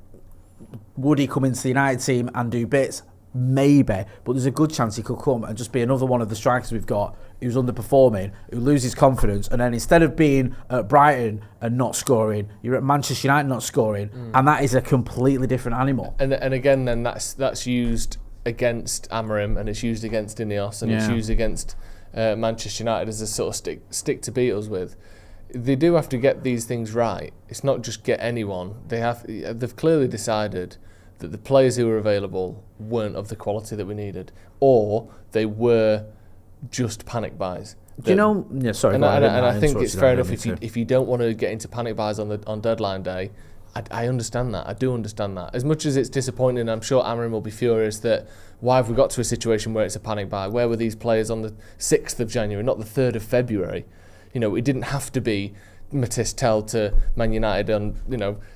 would he come into the United team and do bits? Maybe, but there's a good chance he could come and just be another one of the strikers we've got who's underperforming, who loses confidence, and then instead of being at Brighton and not scoring, you're at Manchester United not scoring, and that is a completely different animal. And again, then that's used against Amorim, and it's used against Ineos, and it's used against Manchester United as a sort of stick to beat us with. They do have to get these things right. It's not just get anyone. They've clearly decided that the players who were available weren't of the quality that we needed, or they were just panic buys. Sorry. And I think it's fair enough if you don't want to get into panic buys on deadline day, I understand that. I do understand that. As much as it's disappointing, I'm sure Amorim will be furious that why have we got to a situation where it's a panic buy? Where were these players on the 6th of January, not the 3rd of February? You know, it didn't have to be Mathys Tel to Man United on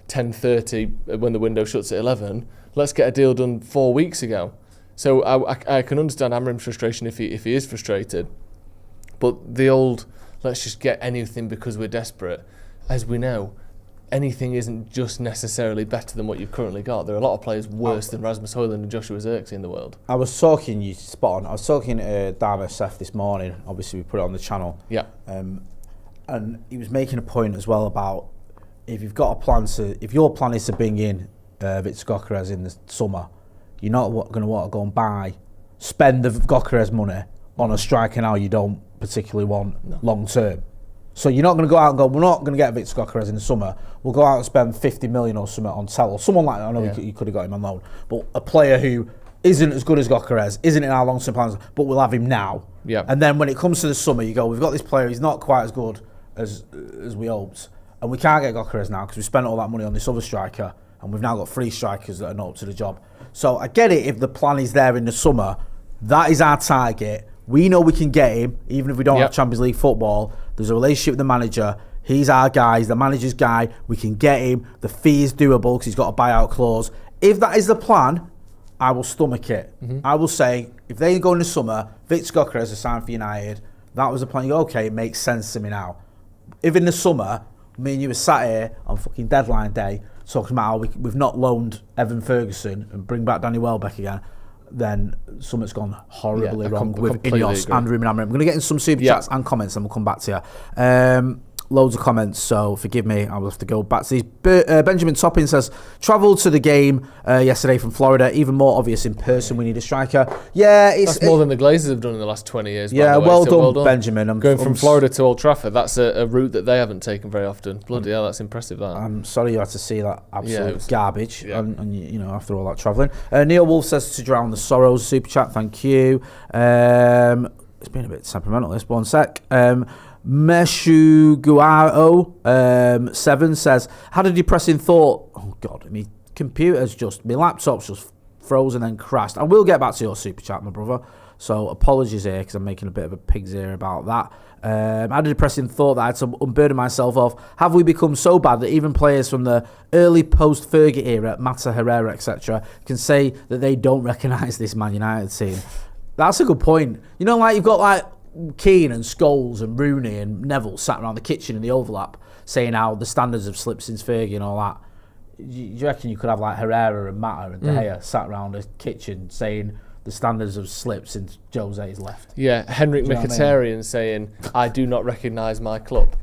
10:30 when the window shuts at 11. Let's get a deal done 4 weeks ago. So I can understand Amorim's frustration if he is frustrated. But the old, let's just get anything because we're desperate, as we know, anything isn't just necessarily better than what you've currently got. There are a lot of players worse than Rasmus Højlund and Joshua Zirkzee in the world. I was talking, you spot on, I was talking to Dharma Seth this morning, obviously we put it on the channel. Yeah. And he was making a point as well about if you've got a plan to, if your plan is to bring in Victor Gyökeres in the summer, you're not going to want to go and spend the Gyökeres money on a striker now you don't particularly want long term. So you're not going to go out and go, we're not going to get Victor Gyökeres in the summer. We'll go out and spend 50 million or something on Tel or someone like that. I know you could have got him on loan, but a player who isn't as good as Gyökeres, isn't in our long-term plans, but we'll have him now. Yeah. And then when it comes to the summer, you go, we've got this player, he's not quite as good as we hoped, and we can't get Gyökeres now because we spent all that money on this other striker, and we've now got 3 strikers that are not up to the job. So I get it if the plan is there in the summer. That is our target. We know we can get him, even if we don't have Champions League football. There's a relationship with the manager. He's our guy. He's the manager's guy. We can get him. The fee is doable because he's got a buyout clause. If that is the plan, I will stomach it. I will say, if they go in the summer, Victor Gyökeres is signed for United, that was the plan. You go, okay, it makes sense to me now. If in the summer, me and you were sat here on fucking deadline day talking about how we've not loaned Evan Ferguson and bring back Danny Welbeck again, then something's gone horribly wrong with Ineos and Ruben Amorim. I'm going to get in some super chats and comments and we'll come back to you. Loads of comments, so forgive me, I'll have to go back to these. Benjamin Toppin says, travelled to the game yesterday from Florida, even more obvious in person, we need a striker. Yeah, that's more than the Glazers have done in the last 20 years. Yeah, well done, Benjamin. Going from Florida to Old Trafford, that's a route that they haven't taken very often. Bloody hell, that's impressive, that. I'm sorry you had to see that absolute garbage, and you know, after all that travelling. Neil Wolf says to drown the sorrows, super chat, thank you. It's been a bit temperamental, this, one sec. Meshuguao 7 says, had a depressing thought. Oh God, my laptop's just froze and then crashed. I will get back to your super chat, my brother. So apologies here because I'm making a bit of a pig's ear about that. I had a depressing thought that I had to unburden myself of. Have we become so bad that even players from the early post-Fergie era, Mata, Herrera, etc., can say that they don't recognise this Man United team? That's a good point. You know, like you've got like Keane and Scholes and Rooney and Neville sat around the kitchen in the overlap saying how the standards have slipped since Fergie and all that. Do you reckon you could have like Herrera and Mata and De Gea sat around the kitchen saying the standards have slipped since Jose's left? Yeah, Henrik Mkhitaryan saying, I do not recognise my club.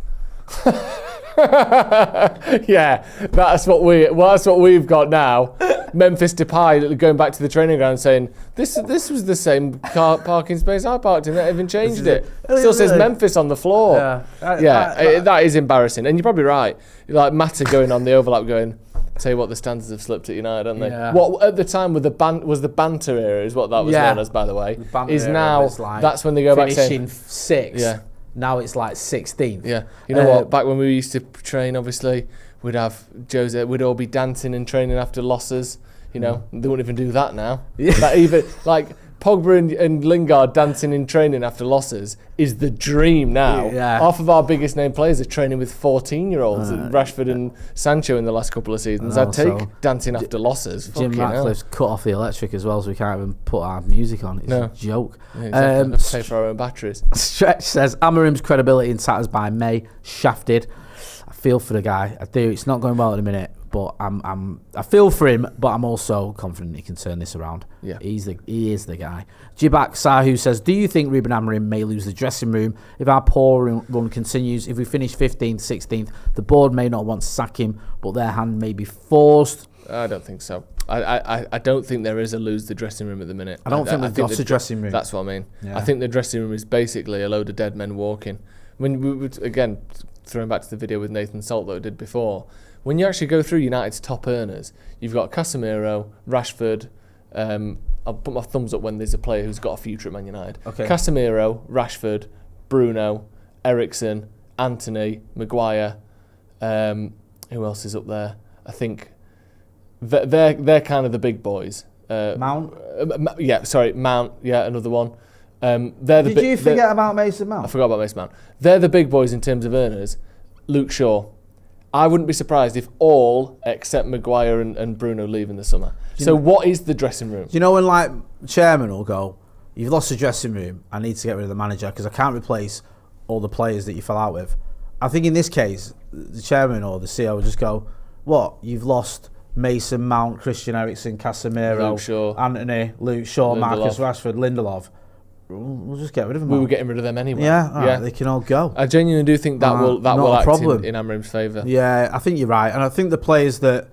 Yeah, that's what we've got now. Memphis Depay going back to the training ground saying, this was the same parking space I parked in, they haven't even changed it. Still says Memphis on the floor. That is embarrassing. And you're probably right. Like Mata going on the overlap going, tell you what, the standards have slipped at United, haven't they? Yeah. What at the time was the banter era is what that was known as, by the way. Is now like that's when they go back saying finishing 6th. Yeah. Now it's like 16th. Yeah. You know what? Back when we used to train, obviously, we'd have Jose. We'd all be dancing and training after losses. You know, they wouldn't even do that now. Like, even like Pogba and Lingard dancing in training after losses is the dream now. Yeah. Half of our biggest name players are training with 14-year-olds. Rashford and Sancho in the last couple of seasons. I'd take dancing after losses. Jim Ratcliffe's cut off the electric as well, so we can't even put our music on. It's a joke. Yeah, exactly. Have to pay for our own batteries. Stretch says, Amorim's credibility in tatters by May. Shafted. I feel for the guy. I do. It's not going well at the minute. But I feel for him, but I'm also confident he can turn this around. Yeah, he is the guy. Jibak Sahu says, do you think Ruben Amorim may lose the dressing room if our poor run continues? If we finish 15th, 16th, the board may not want to sack him, but their hand may be forced. I don't think so. I don't think there is a lose the dressing room at the minute. I don't think we've got a dressing room. That's what I mean. Yeah. I think the dressing room is basically a load of dead men walking. When we would, again, throwing back to the video with Nathan Salt that I did before, when you actually go through United's top earners, you've got Casemiro, Rashford. I'll put my thumbs up when there's a player who's got a future at Man United. Okay. Casemiro, Rashford, Bruno, Eriksen, Anthony, Maguire. Who else is up there? I think they're kind of the big boys. Mount? Mount, another one. Did you forget about Mason Mount? I forgot about Mason Mount. They're the big boys in terms of earners. Luke Shaw. I wouldn't be surprised if all except Maguire and Bruno leave in the summer. So what is the dressing room? Do you know when like chairman will go, you've lost the dressing room, I need to get rid of the manager because I can't replace all the players that you fell out with. I think in this case, the chairman or the CEO will just go, what? You've lost Mason Mount, Christian Eriksen, Casemiro, Anthony, Luke Shaw, Marcus Rashford, Lindelof. We'll just get rid of them. We were getting rid of them anyway. Yeah, they can all go. I genuinely do think that will act in Amorim's favour. Yeah, I think you're right. And I think the players that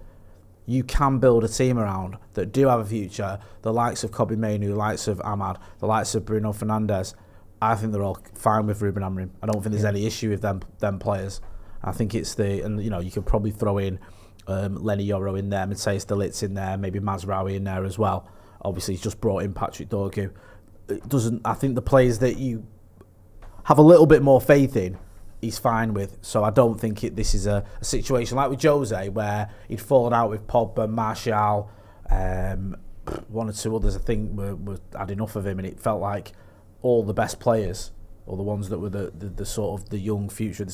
you can build a team around that do have a future, the likes of Kobbie Mainoo, the likes of Ahmad, the likes of Bruno Fernandes, I think they're all fine with Ruben Amorim. I don't think there's any issue with them players. I think it's you could probably throw in Lenny Yoro in there, Matthias de Ligt's in there, maybe Mazraoui in there as well. Obviously, he's just brought in Patrick Dorgu. I think the players that you have a little bit more faith in, he's fine with. So I don't think this is a situation like with Jose where he'd fallen out with Pogba, Martial, one or two others. I think were had enough of him, and it felt like all the best players, or the ones that were the sort of the young future,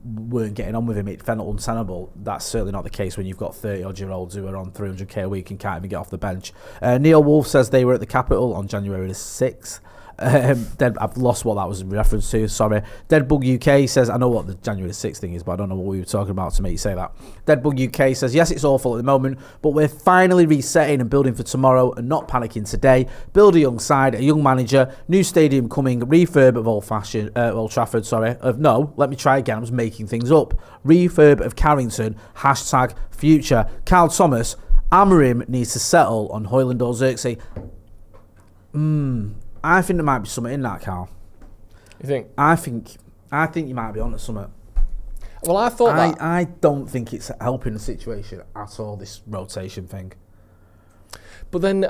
weren't getting on with him. It felt untenable. That's certainly not the case when you've got 30-odd-year-olds who are on 300k a week and can't even get off the bench. Neil Wolf says they were at the Capitol on January the 6th. I've lost what that was in reference to, sorry. Deadbug UK says, I know what the January 6th thing is, but I don't know what we were talking about to make you say that. Deadbug UK says, yes, it's awful at the moment, but we're finally resetting and building for tomorrow and not panicking today. Build a young side, a young manager, new stadium coming, refurb of Old Trafford, let me try again, I was making things up. Refurb of Carrington, #future. Carl Thomas, Amorim needs to settle on Højlund or Xerxes. I think there might be something in that, Carl. You think? I think you might be onto something. Well, I thought that. I don't think it's helping the situation at all, this rotation thing. But then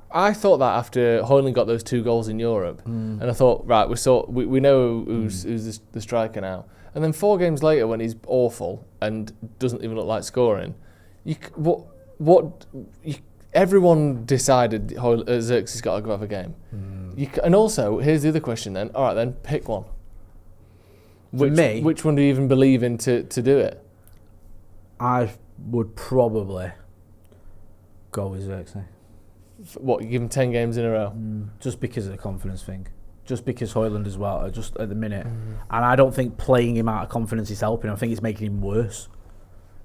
I thought that after Højlund got those 2 goals in Europe, and I thought, right, we know who's the striker now. And then 4 games later, when he's awful and doesn't even look like scoring, everyone decided Xerxes got to go have a game. And also, here's the other question then. All right, then, pick one. Which one do you even believe in to do it? I would probably go with Xerxes. What, you give him 10 games in a row? Just because of the confidence thing. Just because Højlund as well, just at the minute. And I don't think playing him out of confidence is helping. I think it's making him worse.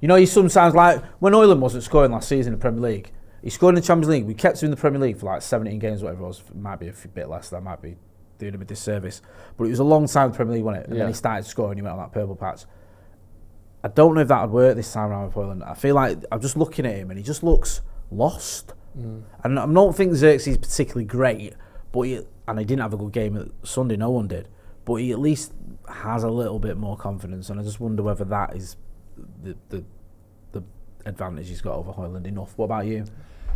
You know, he sometimes, like, when Højlund wasn't scoring last season in the Premier League, he scored in the Champions League. We kept him in the Premier League for like 17 games, whatever it was. It might be a bit less. That might be doing him a disservice. But it was a long time in the Premier League, wasn't it? And then he started scoring. He went on that purple patch. I don't know if that would work this time around with Højlund. I feel like I'm just looking at him and he just looks lost. And I don't think Xerxes is particularly great, but and he didn't have a good game at Sunday. No one did. But he at least has a little bit more confidence. And I just wonder whether that is the advantage he's got over Højlund enough. What about you?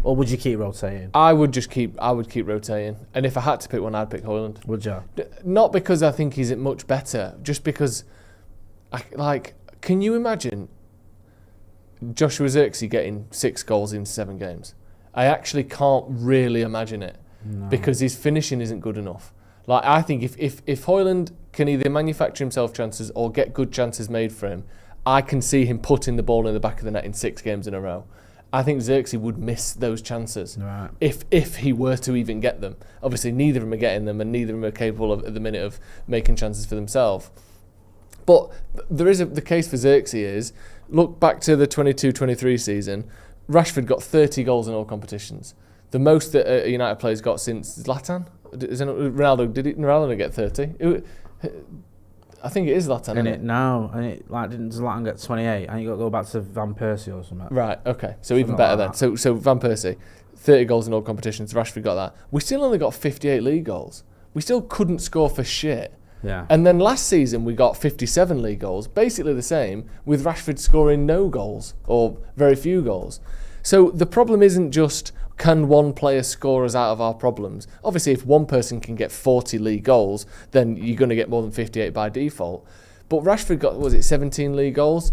Or would you keep rotating? I would keep rotating. And if I had to pick one, I'd pick Højlund. Would you? Not because I think he's much better, just because, can you imagine Joshua Xerxes getting 6 goals in 7 games? I actually can't really imagine it because his finishing isn't good enough. Like, I think if Højlund can either manufacture himself chances or get good chances made for him, I can see him putting the ball in the back of the net in 6 games in a row. I think Xerxes would miss those chances if he were to even get them. Obviously, neither of them are getting them, and neither of them are capable of, at the minute, of making chances for themselves. But there is the case for Xerxes is, look back to the 22-23 season, Rashford got 30 goals in all competitions. The most that a United player's got since Zlatan? Ronaldo, did Ronaldo get 30? I think it is Zlatan, isn't it? No, didn't Zlatan get 28? And you got to go back to Van Persie or something. Right, okay. So even better then. So Van Persie, 30 goals in all competitions. Rashford got that. We still only got 58 league goals. We still couldn't score for shit. Yeah. And then last season we got 57 league goals, basically the same, with Rashford scoring no goals or very few goals. So the problem isn't just, can one player score us out of our problems? Obviously, if one person can get 40 league goals, then you're going to get more than 58 by default. But Rashford got, 17 league goals?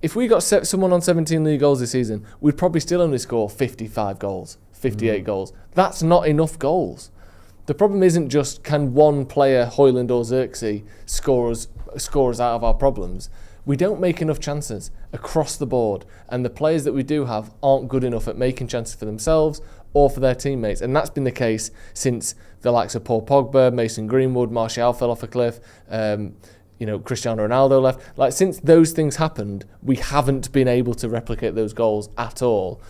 if we got someone on 17 league goals this season, we'd probably still only score 55 goals, 58 goals. That's not enough goals. The problem isn't just can one player, Højlund or Xerxes, score us out of our problems. We don't make enough chances across the board, and the players that we do have aren't good enough at making chances for themselves or for their teammates, and that's been the case since the likes of Paul Pogba, Mason Greenwood, Martial fell off a cliff, Cristiano Ronaldo left. Like, since those things happened, we haven't been able to replicate those goals at all.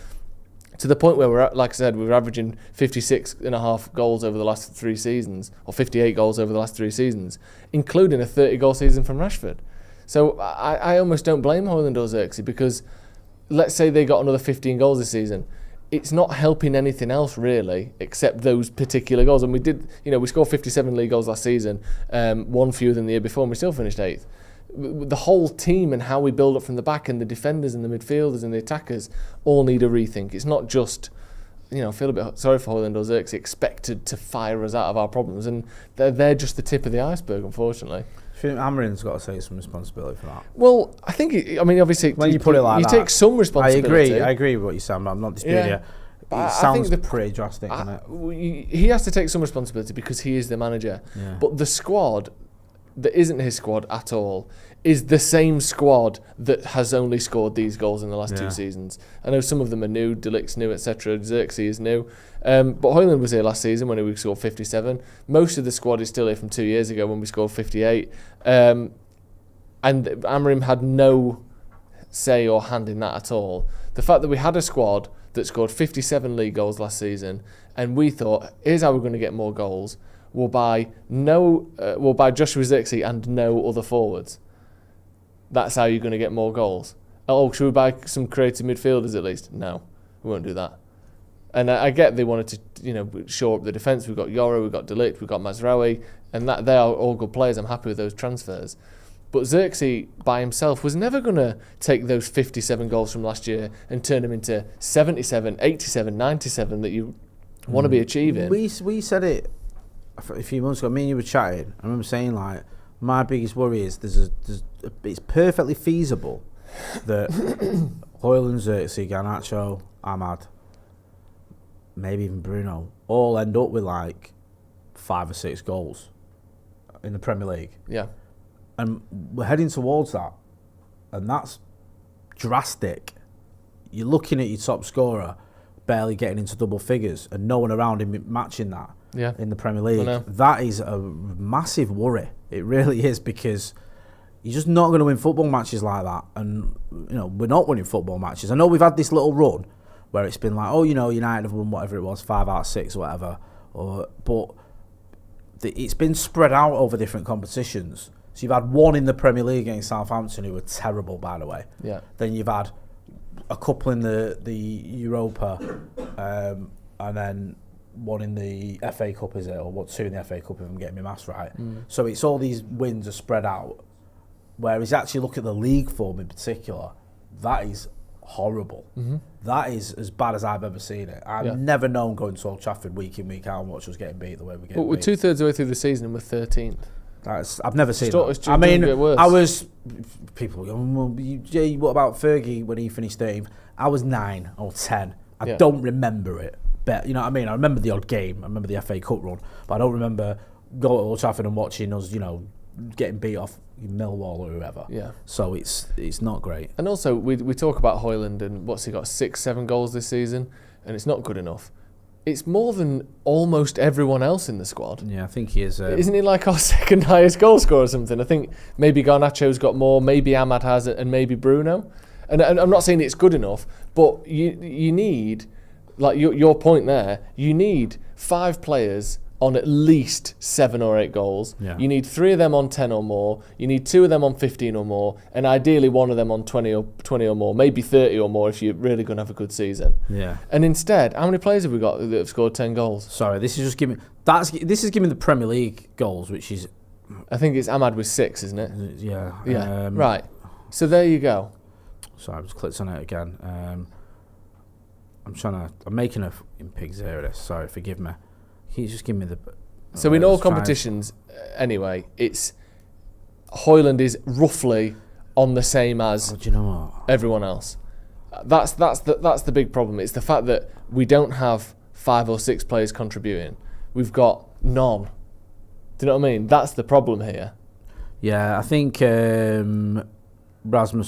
To the point where we're, like I said, we're averaging 56.5 goals over the last 3 seasons, or 58 goals over the last 3 seasons, including a 30-goal season from Rashford. So I almost don't blame Højlund or Xerxes, because let's say they got another 15 goals this season. It's not helping anything else really, except those particular goals. And we scored 57 league goals last season, one fewer than the year before, and we still finished 8th. The whole team and how we build up from the back, and the defenders and the midfielders and the attackers all need a rethink. It's not just, I feel a bit sorry for Højlund or Xerxes, expected to fire us out of our problems, and they're just the tip of the iceberg, unfortunately. I think Amarin's got to take some responsibility for that. Well, I think, obviously, when you put it like that, take some responsibility. I agree with what you're saying, but I'm not disputing you. It sounds pretty drastic, doesn't it? He has to take some responsibility because he is the manager. Yeah. But the squad that isn't his squad at all is the same squad that has only scored these goals in the last 2 seasons. I know some of them are new, De Ligt's new, etc. Xerxes is new. But Højlund was here last season when we scored 57. Most of the squad is still here from 2 years ago when we scored 58. And Amarim had no say or hand in that at all. The fact that we had a squad that scored 57 league goals last season, and we thought, here's how we're going to get more goals. We'll buy Joshua Xerxes and no other forwards. That's how you're going to get more goals. Oh, should we buy some creative midfielders at least? No, we won't do that. And I get they wanted to, shore up the defence. We've got Yoro, we've got De Ligt, we've got Mazraoui, and that they are all good players. I'm happy with those transfers. But Xerxes by himself was never going to take those 57 goals from last year and turn them into 77, 87, 97 that you want to be achieving. We said it a few months ago. Me and you were chatting. I remember saying, like, my biggest worry is it's perfectly feasible that Højlund, Xerxes, Garnacho, Ahmad, maybe even Bruno, all end up with like 5 or 6 goals in the Premier League. Yeah. And we're heading towards that. And that's drastic. You're looking at your top scorer barely getting into double figures and no one around him matching that in the Premier League. That is a massive worry. It really is, because you're just not going to win football matches like that. And, we're not winning football matches. I know we've had this little run where it's been like, United have won whatever it was, 5 out of 6 or whatever. But it's been spread out over different competitions. So you've had one in the Premier League against Southampton, who were terrible, by the way. Yeah. Then you've had a couple in the Europa, and then one in the FA Cup, is it? Or 2 in the FA Cup, if I'm getting my maths right. So it's all these wins are spread out. Whereas actually look at the league form in particular, that is horrible. That is as bad as I've ever seen it. I've never known going to Old Trafford week in, week out and watch us getting beat the way we get beat. We're 2/3 of the way through the season and we're 13th. I've never seen that. I mean, I was... People go, what about Fergie when he finished 13th? I was 9 or 10. I don't remember it. But, you know what I mean? I remember the odd game. I remember the FA Cup run. But I don't remember going to Old Trafford and watching us, getting beat off Millwall or whoever. Yeah. So it's not great. And also, we talk about Højlund and what's he got, 6-7 goals this season, and it's not good enough. It's more than almost everyone else in the squad. Yeah, I think he is. Isn't he like our second highest goal scorer or something? I think maybe Garnacho's got more, maybe Ahmad has it, and maybe Bruno. And I'm not saying it's good enough, but you need, like your point there, you need 5 players on at least 7 or 8 goals. Yeah. You need 3 of them on 10 or more. You need 2 of them on 15 or more, and ideally 1 of them on 20 or more, maybe 30 or more if you're really going to have a good season. Yeah. And instead, how many players have we got that have scored 10 goals? Sorry, this is giving the Premier League goals, which is, I think it's Ahmad with 6, isn't it? Yeah. Yeah. Right. So there you go. Sorry, I just clicked on it again. I'm making a pig's ear of this. Sorry, forgive me. Can you just give me the... So in all competitions, anyway, it's... Højlund is roughly on the same as do you know what? everyone else. That's the big problem. It's the fact that we don't have 5 or 6 players contributing. We've got none. Do you know what I mean? That's the problem here. Yeah, I think Rasmus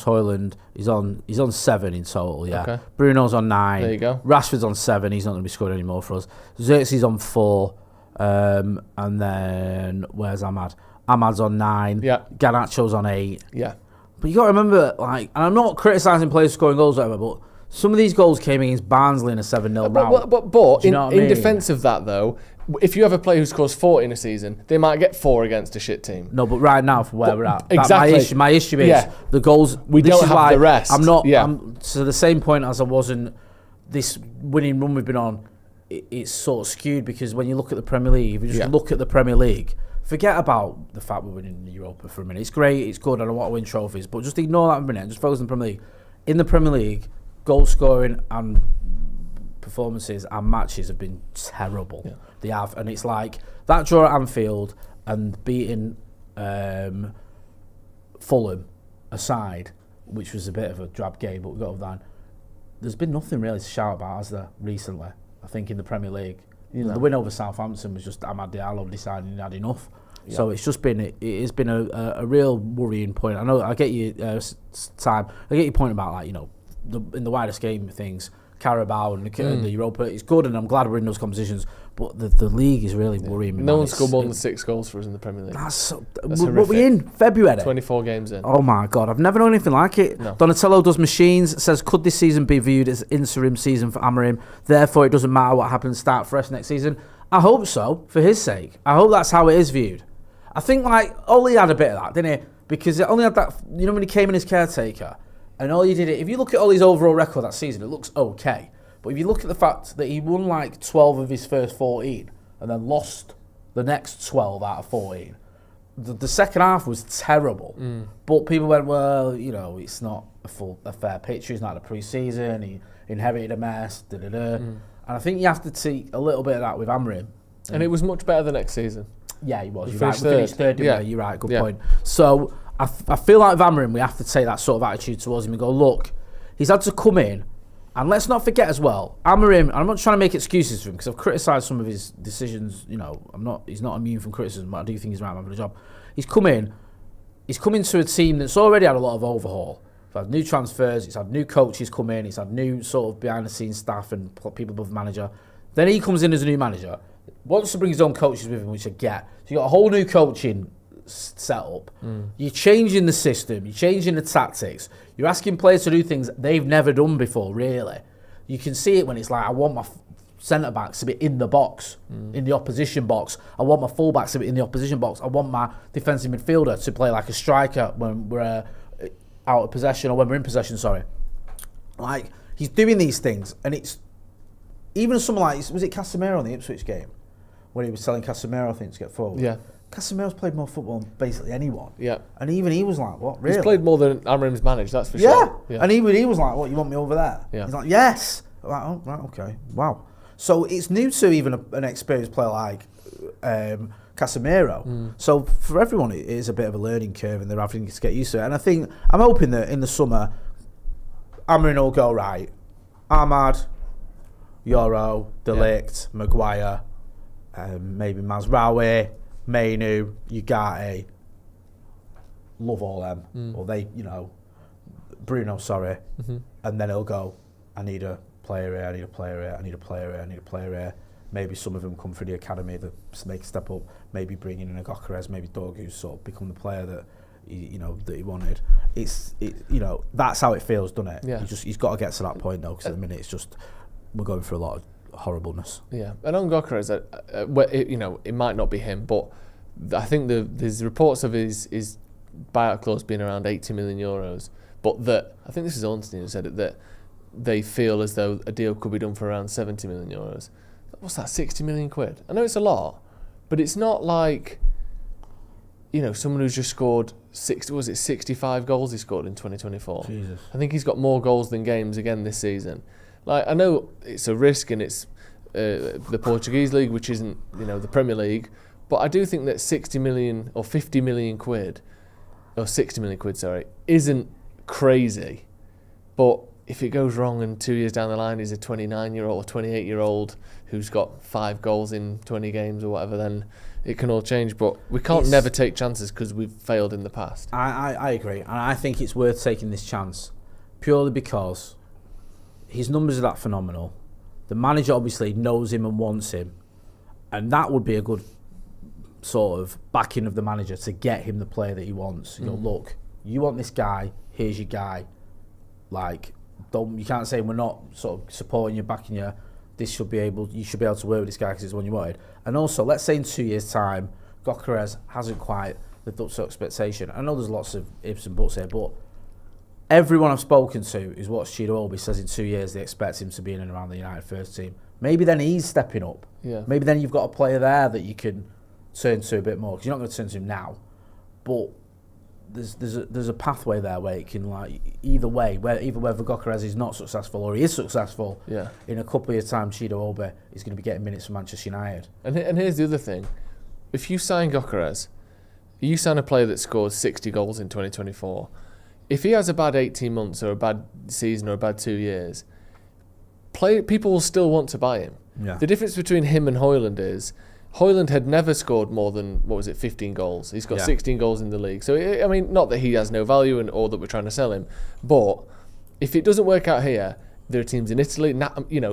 Højlund is on 7 in total. Yeah, Okay. Bruno's on 9. There you go. Rashford's on 7. He's not going to be scoring any more for us. Xerxes on 4, and then where's Ahmad? Ahmad's on 9. Yeah. Garnacho's on 8. Yeah. But you got to remember, like, and I'm not criticising players scoring goals or whatever, but some of these goals came against Barnsley in a 7-0 rout. But Do you know what I in mean? defence of that, though, if you have a player who scores 40 in a season, they might get 4 against a shit team. No, but right now, for where we're at, exactly. my issue is the goals. We don't have the rest. I'm not. Yeah. To the same point as I wasn't. This winning run we've been on, it's sort of skewed because when you look at the Premier League, if you just look at the Premier League, forget about the fact we're winning Europa for a minute. It's great, it's good, and I want to win trophies, but just ignore that for a minute and just focus on the Premier League. In the Premier League, goal scoring and performances and matches have been terrible. Yeah. They have, and it's like that draw at Anfield and beating Fulham aside, which was a bit of a drab game, but we got over that. There's been nothing really to shout about, has there, recently? I think in the Premier League, the win over Southampton was just Amad Diallo deciding he had enough. Yeah. So it's just been it has been a real worrying point. I know I get you time. I get your point about, like, you know, in the wider scheme of things, Carabao and the Europa, it's good, and I'm glad we're in those competitions. But the league is really worrying me. No one scored more than 6 goals for us in the Premier League. That's what we in February. 24 games in. Oh my God, I've never known anything like it. No. Donatello does machines. Says, could this season be viewed as interim season for Amorim? Therefore, it doesn't matter what happens. Start fresh next season. I hope so, for his sake. I hope that's how it is viewed. I think, like, Oli had a bit of that, didn't he? Because it only had that, you know, when he came in as caretaker, and all you did it. If you look at Oli's overall record that season, it looks okay. But if you look at the fact that he won like 12 of his first 14 and then lost the next 12 out of 14, the second half was terrible. But people went, well, you know, it's not a fair picture. He's not a pre-season. He inherited a mess. And I think you have to take a little bit of that with Amorim. And it was much better the next season. Yeah, he was. He You're right. finished We finished third. Yeah. You're right. Good point. So I feel like with Amorim, we have to take that sort of attitude towards him and go, look, he's had to come in. And let's not forget as well, Amorim, I'm not trying to make excuses for him because I've criticised some of his decisions. You know, he's not immune from criticism, but I do think he's right for the job. He's come into a team that's already had a lot of overhaul. It's had new transfers, it's had new coaches come in, it's had new sort of behind the scenes staff and people above the manager. Then he comes in as a new manager, wants to bring his own coaches with him, which I get. So you got a whole new coaching setup. You're changing the system, you're changing the tactics, you're asking players to do things they've never done before, really. You can see it when it's like, I want my centre backs to be in the box, in the opposition box. I want my full backs to be in the opposition box. I want my defensive midfielder to play like a striker when we're out of possession, or when we're in possession, sorry. Like, he's doing these things, and it's even someone like, was it Casemiro in the Ipswich game when he was telling Casemiro, I think, to get forward? Yeah. Casemiro's played more football than basically anyone. Yeah. And even he was like, what, really? He's played more than Amorim's managed, that's for sure. Yeah. And even he was like, what, you want me over there? Yeah. He's like, yes. I'm like, oh, right, okay. Wow. So it's new to even an experienced player like Casemiro. So for everyone, it is a bit of a learning curve and they're having to get used to it. And I think, I'm hoping that in the summer, Amorim will go, right, Ahmad, Yoro, Delict, Maguire, maybe Mazraoui, Mainu, Ugarte, love all them. Or they, you know, Bruno, sorry. And then he'll go, I need a player here, I need a player here, I need a player here, I need a player here. Maybe some of them come through the academy that make a step up. Maybe bringing in a Gokares, maybe Dog, who's sort of become the player that he wanted. You know, that's how it feels, doesn't it? Yeah. He's got to get to that point though, because at the minute it's just we're going through a lot of horribleness. Yeah, and on Gokares, you know, it might not be him, but I think there's reports of his buyout clause being around 80 million euros. But that, I think this is Ornstein who said it, that they feel as though a deal could be done for around 70 million euros. What's that, 60 million quid? I know it's a lot, but it's not like, you know, someone who's just scored 65 goals he scored in 2024. Jesus. I think he's got more goals than games again this season. Like, I know it's a risk and it's the Portuguese league, which isn't, you know, the Premier League, but I do think that 60 million or 50 million quid or 60 million quid, sorry, isn't crazy. But if it goes wrong and 2 years down the line he's a 29-year-old or 28-year-old who's got 5 goals in 20 games or whatever, then it can all change. But we can't never take chances because we've failed in the past. I agree. And I think it's worth taking this chance purely because his numbers are that phenomenal. The manager obviously knows him and wants him. And that would be a good sort of backing of the manager to get him the player that he wants. You know, look, you want this guy, here's your guy. Like, you can't say we're not sort of supporting you, backing you. You should be able to work with this guy because it's the one you wanted. And also, let's say in 2 years' time, Gyökeres hasn't quite lived up to expectation. I know there's lots of ifs and buts here, but everyone I've spoken to is what Chido Obi says in 2 years they expect him to be in and around the United first team. Maybe then he's stepping up. Yeah. Maybe then you've got a player there that you can turn to a bit more because you're not going to turn to him now. But there's a pathway there where it can, like, either whether Gyökeres is not successful or he is successful, in a couple of years' time, Chido Obi is going to be getting minutes for Manchester United. And here's the other thing. If you sign Gyökeres, you sign a player that scores 60 goals in 2024. If he has a bad 18 months or a bad season or a bad 2 years, people will still want to buy him. Yeah. The difference between him and Højlund is Højlund had never scored more than, 15 goals. He's got 16 goals in the league. So, I mean, not that he has no value or that we're trying to sell him, but if it doesn't work out here, there are teams in Italy,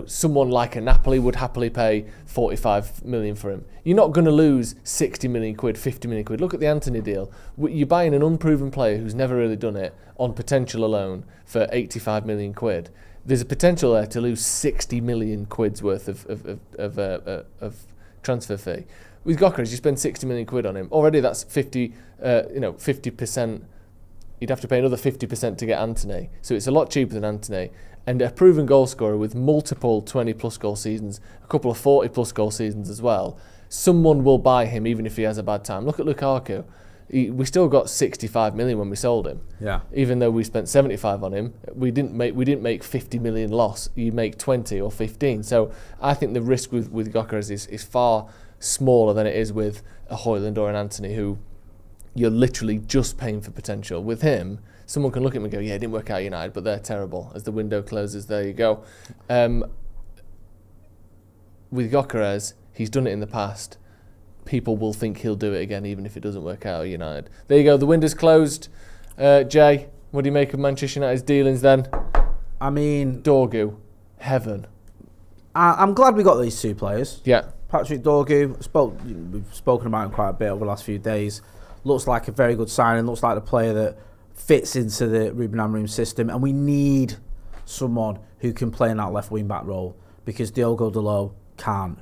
someone like a Napoli would happily pay 45 million for him. You're not going to lose 60 million quid, 50 million quid. Look at the Antony deal. You're buying an unproven player who's never really done it on potential alone for 85 million quid. There's a potential there to lose 60 million quid's worth of transfer fee. With Gyökeres, you spend 60 million quid on him. Already that's 50%. You'd have to pay another 50% to get Antony. So it's a lot cheaper than Antony. And a proven goal scorer with multiple 20-plus goal seasons, a couple of 40-plus goal seasons as well. Someone will buy him even if he has a bad time. Look at Lukaku. We still got 65 million when we sold him. Yeah. Even though we spent 75 on him, we didn't make 50 million loss. You make 20 or 15. So I think the risk with Gyökeres is far smaller than it is with a Højlund or an Antony, who you're literally just paying for potential. With him, someone can look at him and go, yeah, it didn't work out at United, but they're terrible. As the window closes, there you go. With Gyökeres, he's done it in the past. People will think he'll do it again, even if it doesn't work out at United. There you go. The window's closed. Jay, what do you make of Manchester United's dealings then? I mean, Dorgu, heaven. I'm glad we got these two players. Yeah. Patrick Dorgu, we've spoken about him quite a bit over the last few days. Looks like a very good signing. Looks like the player that fits into the Ruben Amorim system, and we need someone who can play in that left wing back role because Diogo Dalot can't.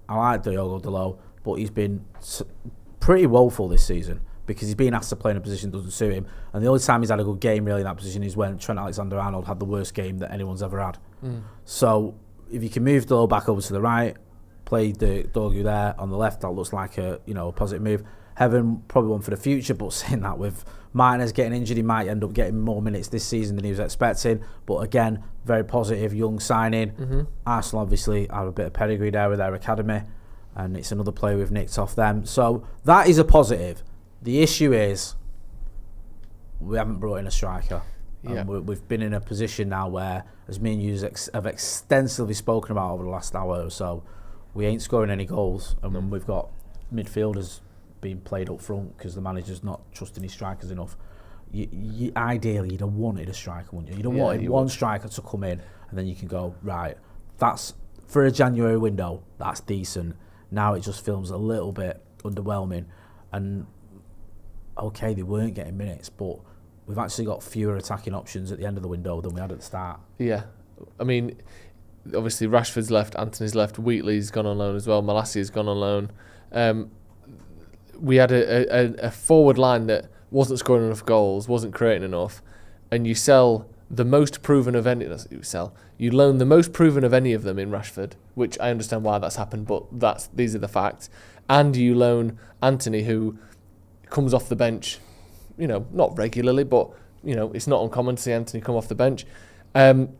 I like Diogo Dalot, but he's been pretty woeful this season because he's been asked to play in a position that doesn't suit him. And the only time he's had a good game really in that position is when Trent Alexander-Arnold had the worst game that anyone's ever had. So if you can move Dalot back over to the right, play the Dorgu there on the left, that looks like a positive move. Heaven, probably one for the future, but saying that with Martinez getting injured, he might end up getting more minutes this season than he was expecting. But again, very positive, young signing. Arsenal obviously have a bit of pedigree there with their academy, and it's another player we've nicked off them. So that is a positive. The issue is we haven't brought in a striker. Yeah. We've been in a position now where, as me and you have extensively spoken about over the last hour or so, we ain't scoring any goals, and we've got midfielders being played up front because the manager's not trusting his strikers enough. Ideally, you'd have wanted a striker, wouldn't you? You'd have wanted one striker to come in, and then you can go, right, that's, for a January window, that's decent. Now it just feels a little bit underwhelming. And, okay, they weren't getting minutes, but we've actually got fewer attacking options at the end of the window than we had at the start. Yeah. I mean, obviously Rashford's left, Antony's left, Wheatley's gone on loan as well, Malassia's gone on loan. We had a forward line that wasn't scoring enough goals, wasn't creating enough, and you sell the most proven of any. You loan the most proven of any of them in Rashford, which I understand why that's happened, but these are the facts. And you loan Antony, who comes off the bench, not regularly, but it's not uncommon to see Antony come off the bench, and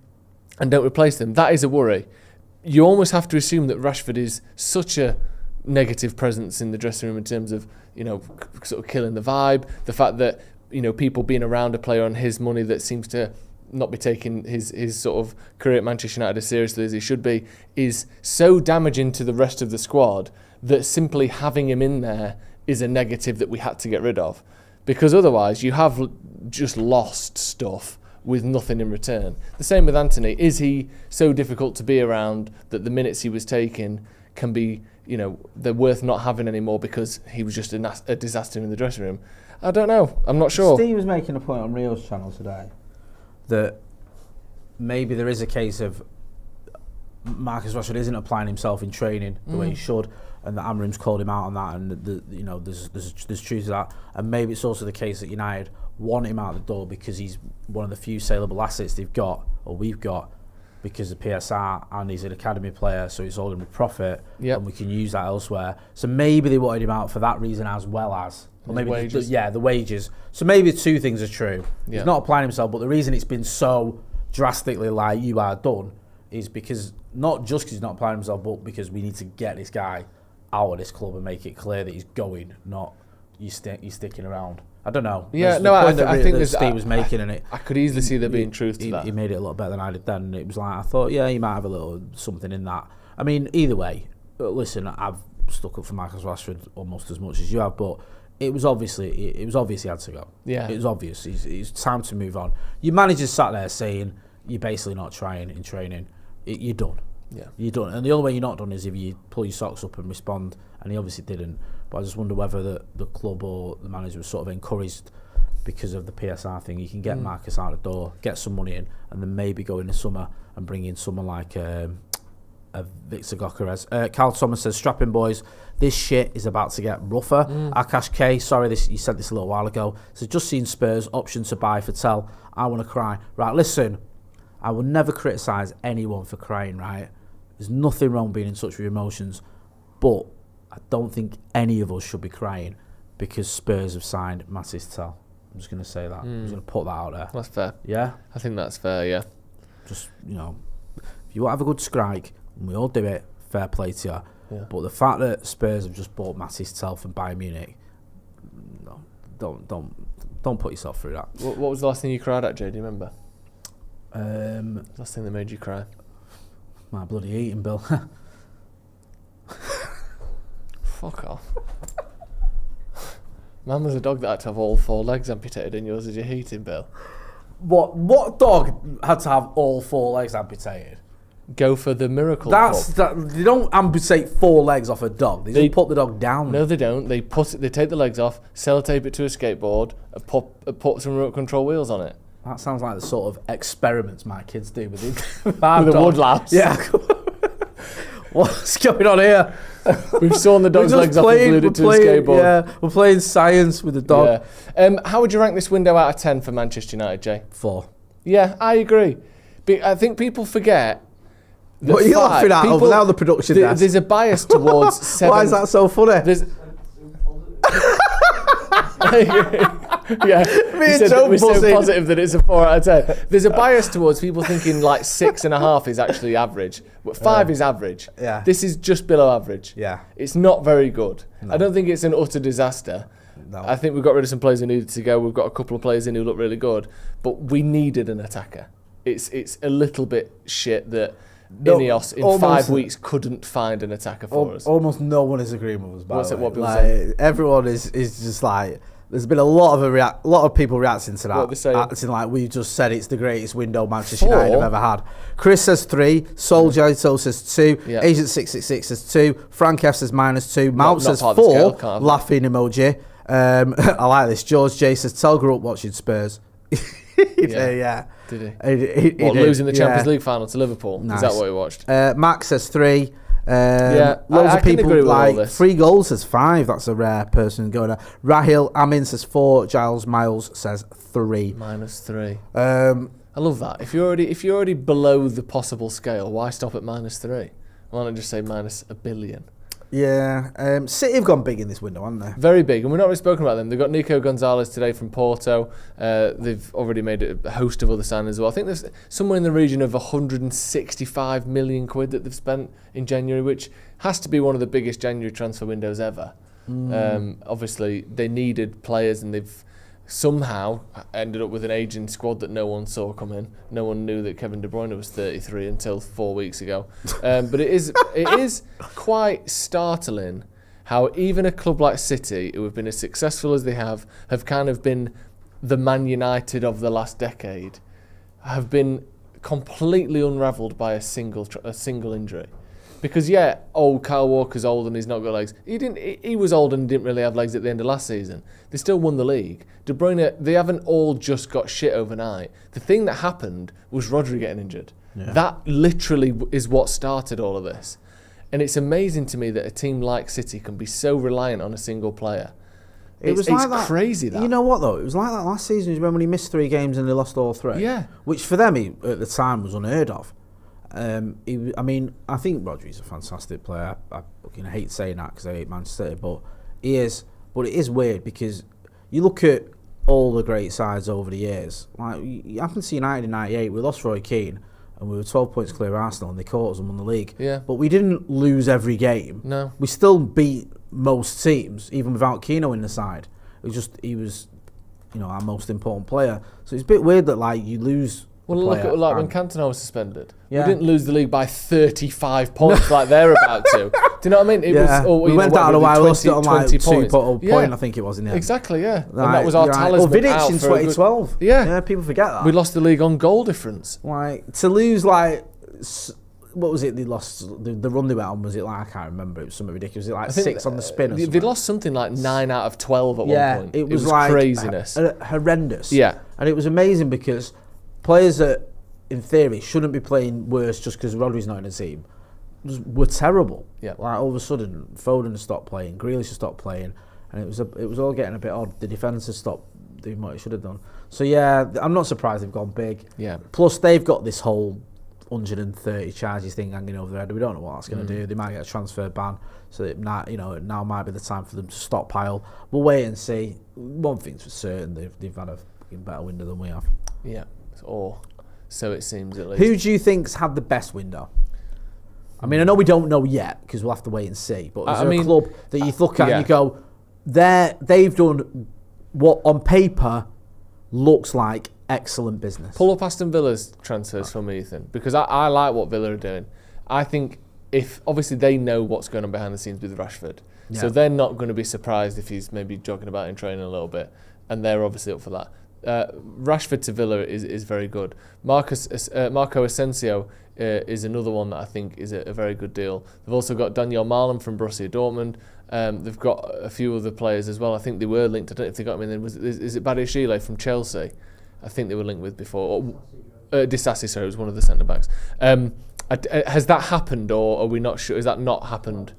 don't replace them. That is a worry. You almost have to assume that Rashford is such a negative presence in the dressing room in terms of sort of killing the vibe, the fact that people being around a player on his money that seems to not be taking his sort of career at Manchester United as seriously as he should be, is so damaging to the rest of the squad that simply having him in there is a negative that we had to get rid of. Because otherwise you have just lost stuff with nothing in return. The same with Anthony. Is he so difficult to be around that the minutes he was taking can be, they're worth not having anymore because he was just a disaster in the dressing room? I don't know. I'm not sure. Steve was making a point on Rio's channel today that maybe there is a case of Marcus Rashford isn't applying himself in training the way he should, and that Amram's called him out on that, and there's truth to that. And maybe it's also the case that United want him out the door because he's one of the few saleable assets they've got, or we've got, because of PSR, and he's an academy player, so it's all in with profit, and we can use that elsewhere. So maybe they wanted him out for that reason as well as, or maybe wages. The wages. So maybe two things are true. He's not applying himself, but the reason it's been so drastically like you are done is because not just because he's not applying himself, but because we need to get this guy out of this club and make it clear that he's going, not he's sticking around. I don't know. Yeah, no, I think that Steve was making in it. I could easily see there being truth to that. He made it a lot better than I did then. And it was like, I thought, he might have a little something in that. I mean, either way, listen, I've stuck up for Marcus Rashford almost as much as you have, but it was obvious he had to go. Yeah. It was obvious. It's time to move on. Your manager's sat there saying, you're basically not trying in training. You're done. Yeah. You're done. And the only way you're not done is if you pull your socks up and respond, and he obviously didn't. But I just wonder whether the club or the manager was sort of encouraged because of the PSR thing. You can get Marcus out the door, get some money in, and then maybe go in the summer and bring in someone like a Victor Gyökeres. Carl Thomas says, strapping boys, this shit is about to get rougher. Akash K, sorry, you said this a little while ago. So just seen Spurs option to buy for Tel. I want to cry. Right, listen, I will never criticise anyone for crying, right? There's nothing wrong being in touch with your emotions, but I don't think any of us should be crying because Spurs have signed Mathys Tel. I'm just going to say that. I'm just going to put that out there. That's fair. Yeah? I think that's fair, yeah. Just, if you want to have a good strike, and we all do it, fair play to you. Yeah. But the fact that Spurs have just bought Mathys Tel from Bayern Munich, no, don't put yourself through that. What was the last thing you cried at, Jay? Do you remember? Last thing that made you cry? My bloody eating bill. Fuck off. Man was a dog that had to have all 4 legs amputated, and yours is your heating bill. What dog had to have all 4 legs amputated? Go for the miracle. They don't amputate 4 legs off a dog. They just put the dog down. No, they don't. They take the legs off, sellotape it to a skateboard, and put some remote control wheels on it. That sounds like the sort of experiments my kids do with the woodlouse. Yeah. What's going on here? We've sawn the dog's legs off and glued it to a skateboard. Yeah, we're playing science with the dog. Yeah. How would you rank this window out of 10 for Manchester United, Jay? 4. Yeah, I agree. I think people forget. What are you laughing at over now, the production desk? There's a bias towards 7. Why is that so funny? Yeah, we're so positive that it's a 4 out of 10. There's a bias towards people thinking like 6.5 is actually average, but 5 is average. Yeah. This is just below average. Yeah. It's not very good. No. I don't think it's an utter disaster. No. I think we've got rid of some players who needed to go. We've got a couple of players in who look really good, but we needed an attacker. It's a little bit shit that Ineos in 5 weeks couldn't find an attacker for us. Almost no one is agreeing with us. What's it? What people say? Everyone is just like. There's been a lot of people reacting to that. What are they saying? Acting like we just said it's the greatest window Manchester United have ever had. Chris says 3. Soul Jaito says 2. Yeah. Agent 666 says 2. Frank F says -2. Mount says 4. Laughing emoji. I like this. George J says Tel grew up watching Spurs. Yeah. Did he? Losing the Champions League final to Liverpool? Nice. Is that what he watched? Max says 3. Loads of people like 3 goals says 5. That's a rare person going there. Rahil Amin says 4. Giles Miles says 3. -3. I love that. If you're already below the possible scale, why stop at -3? Why not just say -1 billion? Yeah. City have gone big in this window, haven't they? Very big, and we've not really spoken about them. They've got Nico Gonzalez today from Porto. They've already made a host of other signings as well. I think there's somewhere in the region of 165 million quid that they've spent in January, which has to be one of the biggest January transfer windows ever. Obviously, they needed players, and they've somehow ended up with an aging squad that no one saw come in. No one knew that Kevin De Bruyne was 33 until 4 weeks ago. But it is quite startling how even a club like City, who have been as successful as they have kind of been the Man United of the last decade, have been completely unravelled by a single injury. Because Kyle Walker's old and he's not got legs. He was old and didn't really have legs at the end of last season. They still won the league. De Bruyne, they haven't all just got shit overnight. The thing that happened was Rodri getting injured. Yeah. That literally is what started all of this. And it's amazing to me that a team like City can be so reliant on a single player. It's crazy that. You know what though? It was like that last season. You remember when he missed 3 games and they lost all 3? Yeah. Which for them at the time was unheard of. I think Rodri's a fantastic player. I hate saying that because I hate Manchester City, but he is. But it is weird because you look at all the great sides over the years. Like you happen to see United in '98, we lost Roy Keane and we were 12 points clear of Arsenal and they caught us and won the league. Yeah. But we didn't lose every game. No. We still beat most teams, even without Keano in the side. He was our most important player. So it's a bit weird that you lose. Well, look at when Cantona was suspended. Yeah. We didn't lose the league by 35 points like they're about to. Do you know what I mean? We went down a while, lost it on 2 point, I think it was in the end. Exactly, yeah. And that was our talisman. Vidic in 2012. Yeah, people forget that. We lost the league on goal difference. To lose what was it they lost? The run they went on, was it I can't remember. It was something ridiculous. Was it 6 on the spin or something? They lost something like 9 out of 12 at one point. It was craziness. Horrendous. Yeah. And it was amazing because players that, in theory, shouldn't be playing worse just because Rodri's not in the team were terrible. Yeah. All of a sudden, Foden stopped playing, Grealish stopped playing, and it was all getting a bit odd. The defence has stopped doing what it should have done. So I'm not surprised they've gone big. Yeah. Plus, they've got this whole 130 charges thing hanging over their head. We don't know what that's going to do. They might get a transfer ban, so now might be the time for them to stockpile. We'll wait and see. One thing's for certain: they've had a better window than we have. Yeah. Or so it seems at least. Who do you think's had the best window? I mean, I know we don't know yet because we'll have to wait and see. But is there a club that you look at and you go, they've done what on paper looks like excellent business? Pull up Aston Villa's transfers for me, Ethan, because I like what Villa are doing. I think if obviously they know what's going on behind the scenes with Rashford, so they're not going to be surprised if he's maybe jogging about in training a little bit, and they're obviously up for that. Rashford to Villa is very good. Marco Asensio is another one that I think is a very good deal. They've also got Daniel Malen from Borussia Dortmund. They've got a few other players as well. I think they were linked. I don't know if they got him in. Is it Badiashile from Chelsea? I think they were linked with before. Disasi, sorry, was one of the centre backs. Has that happened, or are we not sure? Has that not happened?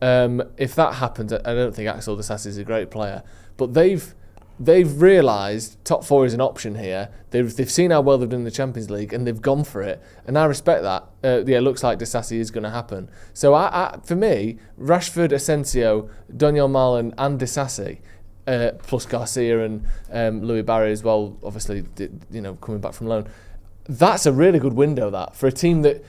If that happens, I don't think Axel Disasi is a great player, but they've realised top 4 is an option here. They've seen how well they've done in the Champions League and they've gone for it. And I respect that. It looks like Disasi is going to happen. So for me, Rashford, Asensio, Daniel Malen and Disasi, plus Garcia and Louis Barry as well, obviously, coming back from loan. That's a really good window, that, for a team that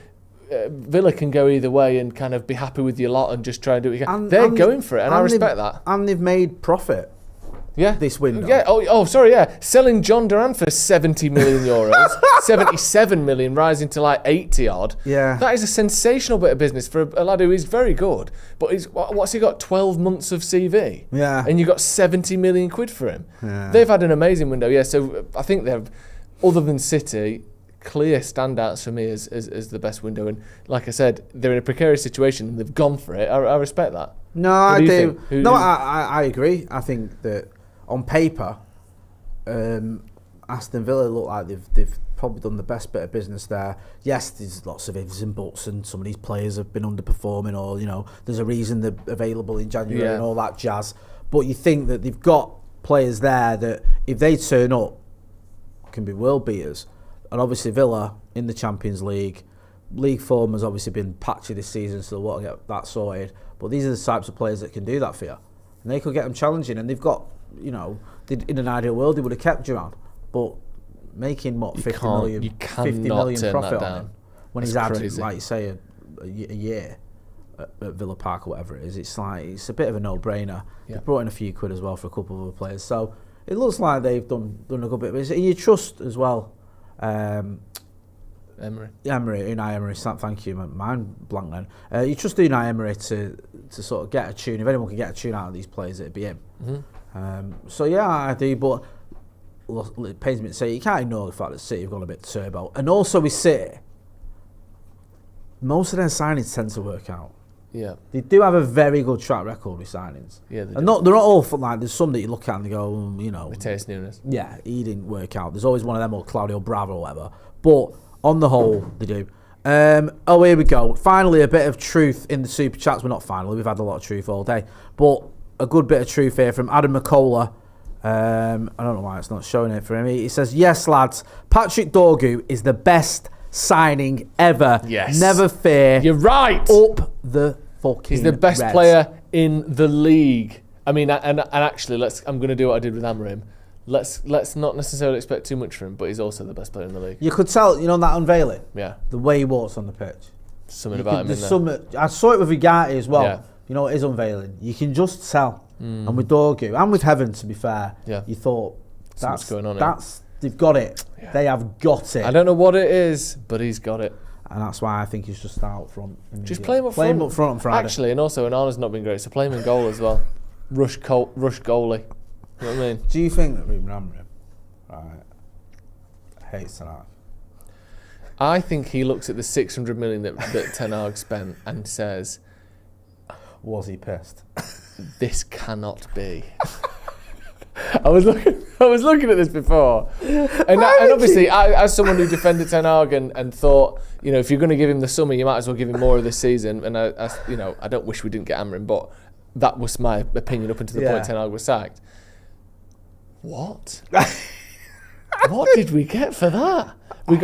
Villa can go either way and kind of be happy with your lot and just try and do what you can. They're going for it, and I respect that. And they've made profit. Yeah, this window. Yeah. Sorry. Yeah, selling John Duran for 70 million euros, 77 million, rising to like 80 odd. Yeah, that is a sensational bit of business for a lad who is very good. But what's he got? 12 months of CV. Yeah, and you got 70 million quid for him. Yeah. They've had an amazing window. Yeah, so I think they've, other than City, clear standouts for me as the best window. And like I said, they're in a precarious situation and they've gone for it. I respect that. No, I do. I agree. I think that. On paper, Aston Villa look like they've probably done the best bit of business there. Yes, there's lots of ifs and buts, and some of these players have been underperforming, or there's a reason they're available in January and all that jazz. But you think that they've got players there that, if they turn up, can be world beaters. And obviously Villa in the Champions League form has obviously been patchy this season, so they'll want to get that sorted. But these are the types of players that can do that for you, and they could get them challenging. And they've got. In an ideal world, they would have kept Duran, but making 50 million profit on him when he's had, like you say, a year at Villa Park or whatever it is, it's a bit of a no-brainer. Yeah. They brought in a few quid as well for a couple of other players, so It looks like they've done a good bit. But you trust as well. Unai Emery. Thank you, mind blank then. You trust Unai Emery to sort of get a tune. If anyone can get a tune out of these players, it'd be him. So yeah, I do. But it pains me to say you can't ignore the fact that City have gone a bit turbo, and also with City, most of their signings tend to work out. Yeah, they do have a very good track record with signings. Yeah, they're not all like. There's some that you look at and they go, Mathys Nunes. Yeah, he didn't work out. There's always one of them, or Claudio Bravo or whatever. But on the whole, they do. Here we go. Finally, a bit of truth in the super chats. Well, not finally. We've had a lot of truth all day, but a good bit of truth here from Adam McCullough. I don't know why it's not showing it for him. He says, "Yes, lads, Patrick Dorgu is the best signing ever. Yes, never fear. You're right. Up the fucking. He's the best Reds. player in the league. I mean, and actually, I'm going to do what I did with Amorim. Let's not necessarily expect too much from him, but he's also the best player in the league. You could tell, that unveiling. Yeah. The way he walks on the pitch. Something about him in there. I saw it with Vigati as well. Yeah. It is unveiling. You can just tell. And with Dorgu, and with Heaven, to be fair, you thought, what's going on here. They've got it. Yeah. They have got it. I don't know what it is, but he's got it. And that's why I think he's just out front. Just play him up front. Play him up front on Friday. Actually, and also, Onana's not been great, so play him in goal as well. Rush goalie. You know what I mean? Do you think that Ruben Amorim hates Ten Hag? I think he looks at the 600 million that Ten Hag spent and says, was he pissed? This cannot be. I was looking at this before, and obviously, as someone who defended Ten Hag and thought, if you're going to give him the summer, you might as well give him more of this season. And I don't wish we didn't get Amorim, but that was my opinion up until the point Ten Hag was sacked. What? What did we get for that? We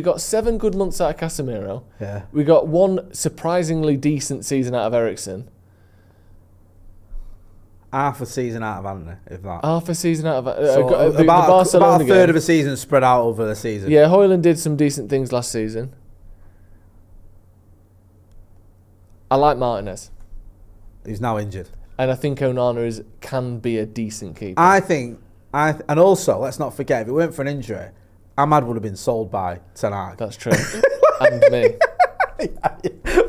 got 7 good months out of Casemiro. Yeah. We got 1 surprisingly decent season out of Eriksen. Half a season out of Anthony, if that. Half a season out of about a third of a season spread out over the season. Yeah, Højlund did some decent things last season. I like Martinez. He's now injured. And I think Onana can be a decent keeper. And also, let's not forget, if it weren't for an injury, Ahmad would have been sold by Ten Hag. That's true. And me.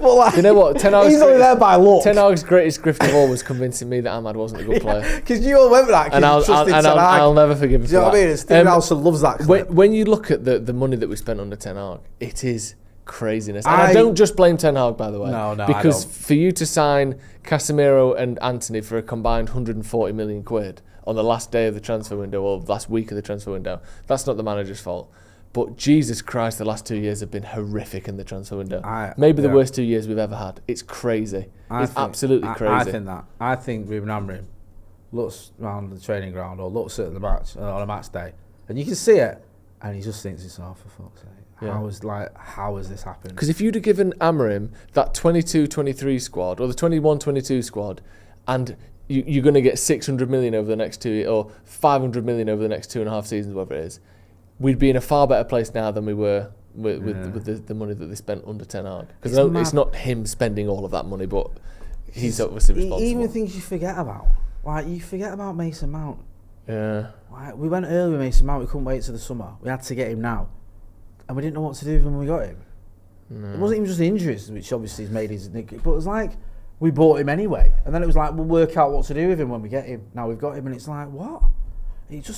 Well, you know what? He's only there by luck. Ten Hag's greatest grift of all was convincing me that Ahmad wasn't a good player. Because you all went with that. And I'll never forgive him for that. Do you know what I mean? Steve Nelson loves that clip. When you look at the money that we spent under Ten Hag, it is craziness. And I don't just blame Ten Hag, by the way. No, because I don't. For you to sign Casemiro and Antony for a combined 140 million quid on the last day of the transfer window, or last week of the transfer window, that's not the manager's fault. But Jesus Christ, the last 2 years have been horrific in the transfer window. Maybe the worst 2 years we've ever had. It's crazy. It's absolutely crazy. I think Ruben Amorim looks around the training ground or looks at the match on a match day, and you can see it, and he just thinks it's for fuck's sake. Yeah. How has this happened? Because if you'd have given Amorim that 22-23 squad or the 21-22 squad, and you're going to get 600 million over the next 2 or 500 million over the next 2.5 seasons, whatever it is, we'd be in a far better place now than we were with the money that they spent under Ten Hag. Because it's not him spending all of that money, but he's obviously responsible. Even things you forget about. Like, you forget about Mason Mount. Yeah. Like, we went early with Mason Mount. We couldn't wait till the summer. We had to get him now. And we didn't know what to do when we got him. No. It wasn't even just the injuries, which obviously has made his... But it was like, we bought him anyway. And then it was like, we'll work out what to do with him when we get him. Now we've got him, and it's like, what? It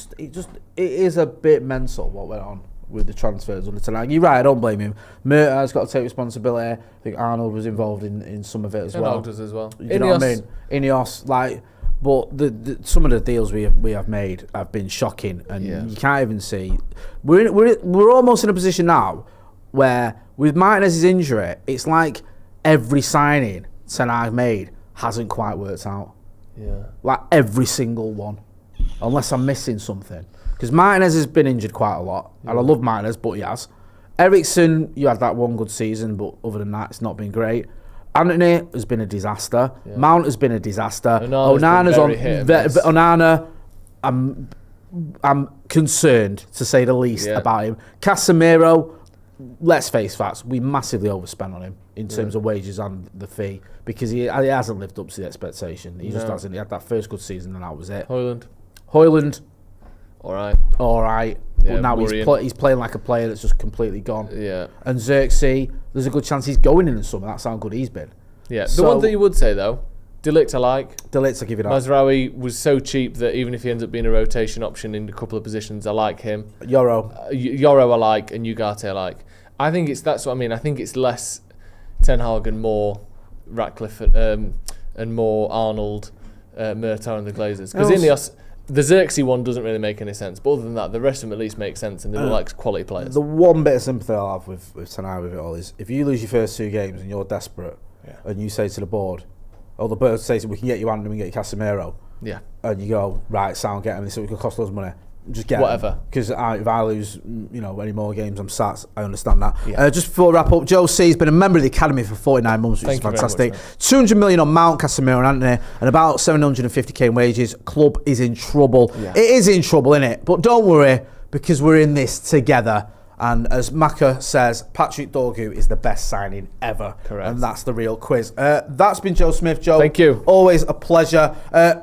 is a bit mental what went on with the transfers under Ten Hag. You're right, I don't blame him. Mert has got to take responsibility. I think Arnold was involved in some of it as well. Arnold does as well. You know what I mean? Ineos, but some of the deals we have made have been shocking, and you can't even see. We're almost in a position now where with Martinez's injury, it's like every signing Ten Hag made hasn't quite worked out. Yeah, like every single one. Unless I'm missing something. Because Martinez has been injured quite a lot. And I love Martinez, but he has. Eriksen, you had that one good season, but other than that, it's not been great. Antony has been a disaster. Yeah. Mount has been a disaster. Onana's on... Onana, I'm concerned, to say the least, about him. Casemiro, let's face facts, we massively overspent on him in terms of wages and the fee. Because he hasn't lived up to the expectation. He just hasn't. He had that first good season and that was it. Højlund. Højlund, All right. But Yeah, now worrying. he's playing like a player that's just completely gone. Yeah. And Xerxes, there's a good chance he's going in the summer. That's how good he's been. Yeah. So- The one thing you would say though, De Ligt I like. De Ligt, I'll give you that. Mazraoui was so cheap that even if he ends up being a rotation option in a couple of positions, I like him. Yoro. Yoro I like, and Ugarte I like. I think that's what I mean. I think it's less Ten Hag and more Ratcliffe and more Arnold, Murtaugh and the Glazers. Because Ineos, the Xerxes one doesn't really make any sense. But other than that, the rest of them at least make sense, and they look like quality players. The one bit of sympathy I'll have with Ten Hag with it all is if you lose your first 2 games and you're desperate, and you say to the board, or the board says we can get you Andy, we can get you Casemiro, and you go, right, sound, get him, this it could cost us money. Just get whatever. Because if I lose, any more games, I'm sat. I understand that. Yeah. Just before we wrap up, Joe C's been a member of the academy for 49 months, which is fantastic. Very much, 200 million on Mount, Casemiro and Anthony, and about 750k in wages. Club is in trouble. Yeah. It is in trouble, innit? But don't worry, because we're in this together. And as Maka says, Patrick Dorgu is the best signing ever. Correct. And that's the real quiz. That's been Joe Smith. Joe, thank you. Always a pleasure.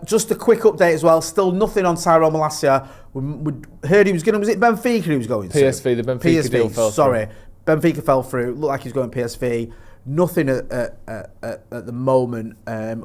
Just a quick update as well. Still nothing on Tyrone Malacia. We heard he was going to, was it Benfica he was going to? PSV, the Benfica deal fell through. Benfica fell through. Looked like he was going PSV. Nothing at the moment.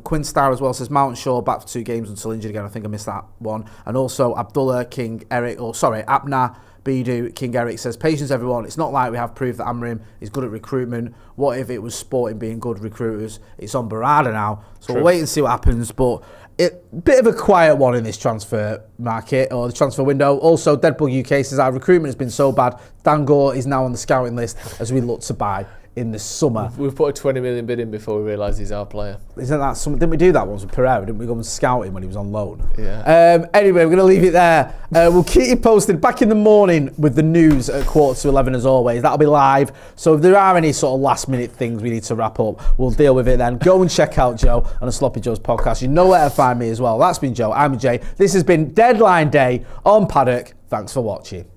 Quinn Starr as well says Mount and Shaw back for 2 games until injured again. I think I missed that one. And also Abdullah King Eric, Abna Bidu King Eric says, patience everyone. It's not like we have proof that Amrim is good at recruitment. What if it was Sporting being good recruiters? It's on Barada now. So we'll wait and see what happens. But bit of a quiet one in this transfer market or the transfer window. Also, Deadbug UK says our recruitment has been so bad. Dan Gore is now on the scouting list as we look to buy in the summer. We've put a 20 million bid in before we realised he's our player. Isn't that something? Didn't we do that once with Pereira? Didn't we go and scout him when he was on loan? Yeah. Anyway, we're going to leave it there. We'll keep you posted back in the morning with the news at 11:15 as always. That'll be live. So if there are any sort of last minute things we need to wrap up, we'll deal with it then. Go and check out Joe on a Sloppy Joe's podcast. You know where to find me as well. That's been Joe. I'm Jay. This has been Deadline Day on Paddock. Thanks for watching.